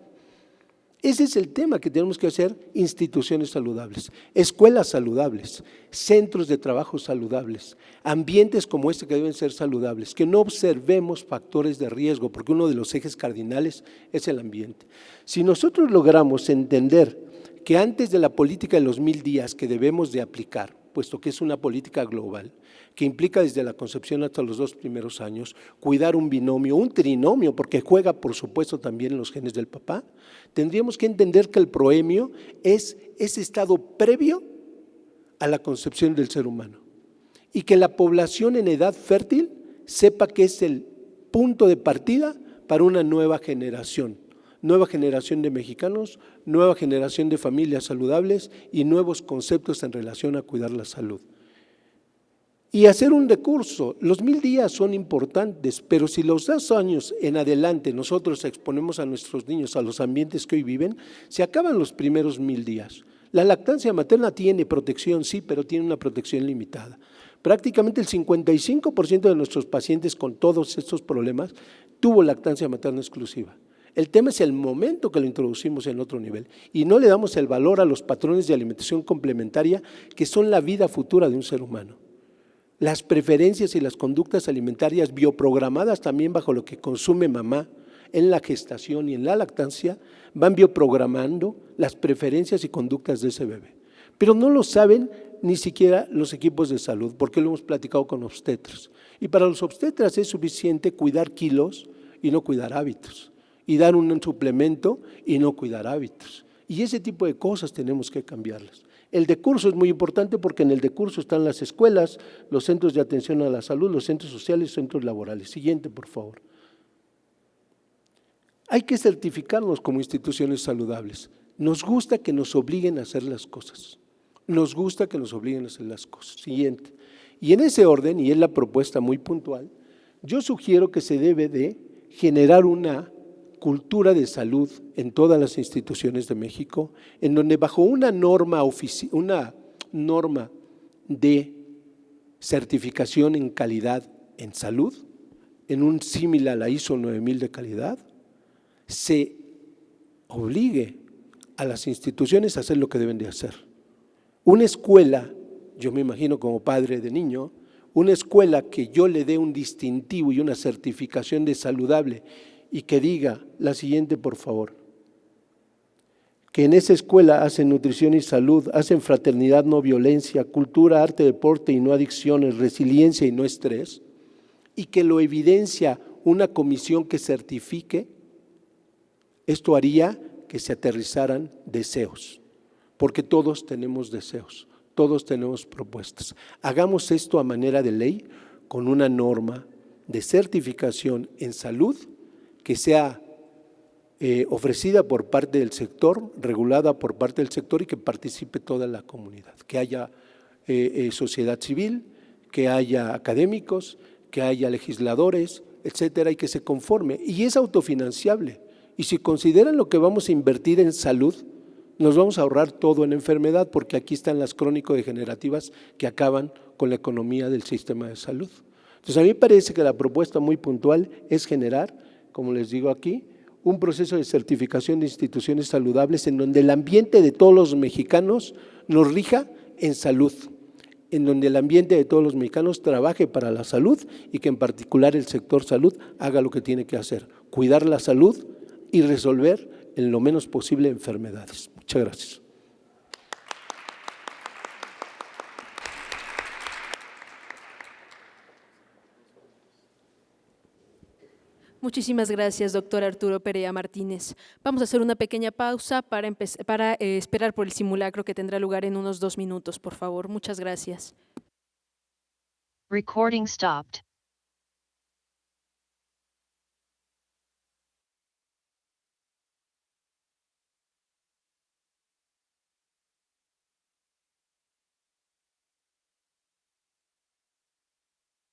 [SPEAKER 7] Ese es el tema que tenemos que hacer, instituciones saludables, escuelas saludables, centros de trabajo saludables, ambientes como este que deben ser saludables, que no observemos factores de riesgo, porque uno de los ejes cardinales es el ambiente. Si nosotros logramos entender que antes de la política de los 1000 días que debemos de aplicar, puesto que es una política global, que implica desde la concepción hasta los 2 primeros años, cuidar un binomio, un trinomio, porque juega por supuesto también los genes del papá, tendríamos que entender que el proemio es ese estado previo a la concepción del ser humano y que la población en edad fértil sepa que es el punto de partida para una nueva generación de mexicanos, nueva generación de familias saludables y nuevos conceptos en relación a cuidar la salud. Y hacer un recurso, los 1000 días son importantes, pero si los 2 años en adelante nosotros exponemos a nuestros niños a los ambientes que hoy viven, se acaban los primeros 1000 días. La lactancia materna tiene protección, sí, pero tiene una protección limitada. Prácticamente el 55% de nuestros pacientes con todos estos problemas tuvo lactancia materna exclusiva. El tema es el momento que lo introducimos en otro nivel y no le damos el valor a los patrones de alimentación complementaria que son la vida futura de un ser humano. Las preferencias y las conductas alimentarias bioprogramadas también bajo lo que consume mamá en la gestación y en la lactancia van bioprogramando las preferencias y conductas de ese bebé. Pero no lo saben ni siquiera los equipos de salud, porque lo hemos platicado con obstetras. Y para los obstetras es suficiente cuidar kilos y no cuidar hábitos, y dar un suplemento y no cuidar hábitos. Y ese tipo de cosas tenemos que cambiarlas. El decurso es muy importante porque en el decurso están las escuelas, los centros de atención a la salud, los centros sociales, centros laborales. Siguiente, por favor. Hay que certificarnos como instituciones saludables. Nos gusta que nos obliguen a hacer las cosas. Nos gusta que nos obliguen a hacer las cosas. Siguiente. Y en ese orden, y es la propuesta muy puntual, yo sugiero que se debe de generar una cultura de salud en todas las instituciones de México, en donde bajo una norma de certificación en calidad en salud, en un símil a la ISO 9000 de calidad, se obligue a las instituciones a hacer lo que deben de hacer. Una escuela, yo me imagino como padre de niño, una escuela que yo le dé un distintivo y una certificación de saludable y que diga la siguiente, por favor, que en esa escuela hacen nutrición y salud, hacen fraternidad, no violencia, cultura, arte, deporte y no adicciones, resiliencia y no estrés, y que lo evidencia una comisión que certifique, esto haría que se aterrizaran deseos, porque todos tenemos deseos, todos tenemos propuestas. Hagamos esto a manera de ley con una norma de certificación en salud que sea ofrecida por parte del sector, regulada por parte del sector y que participe toda la comunidad, que haya sociedad civil, que haya académicos, que haya legisladores, etcétera, y que se conforme. Y es autofinanciable. Y si consideran lo que vamos a invertir en salud, nos vamos a ahorrar todo en enfermedad, porque aquí están las crónico-degenerativas que acaban con la economía del sistema de salud. Entonces, a mí me parece que la propuesta muy puntual es generar, como les digo aquí, un proceso de certificación de instituciones saludables en donde el ambiente de todos los mexicanos nos rija en salud, en donde el ambiente de todos los mexicanos trabaje para la salud y que en particular el sector salud haga lo que tiene que hacer, cuidar la salud y resolver en lo menos posible enfermedades. Muchas gracias.
[SPEAKER 1] Muchísimas gracias, doctor Arturo Perea Martínez. Vamos a hacer una pequeña pausa para esperar por el simulacro que tendrá lugar en unos 2 minutos, por favor. Muchas gracias.
[SPEAKER 8] Recording stopped.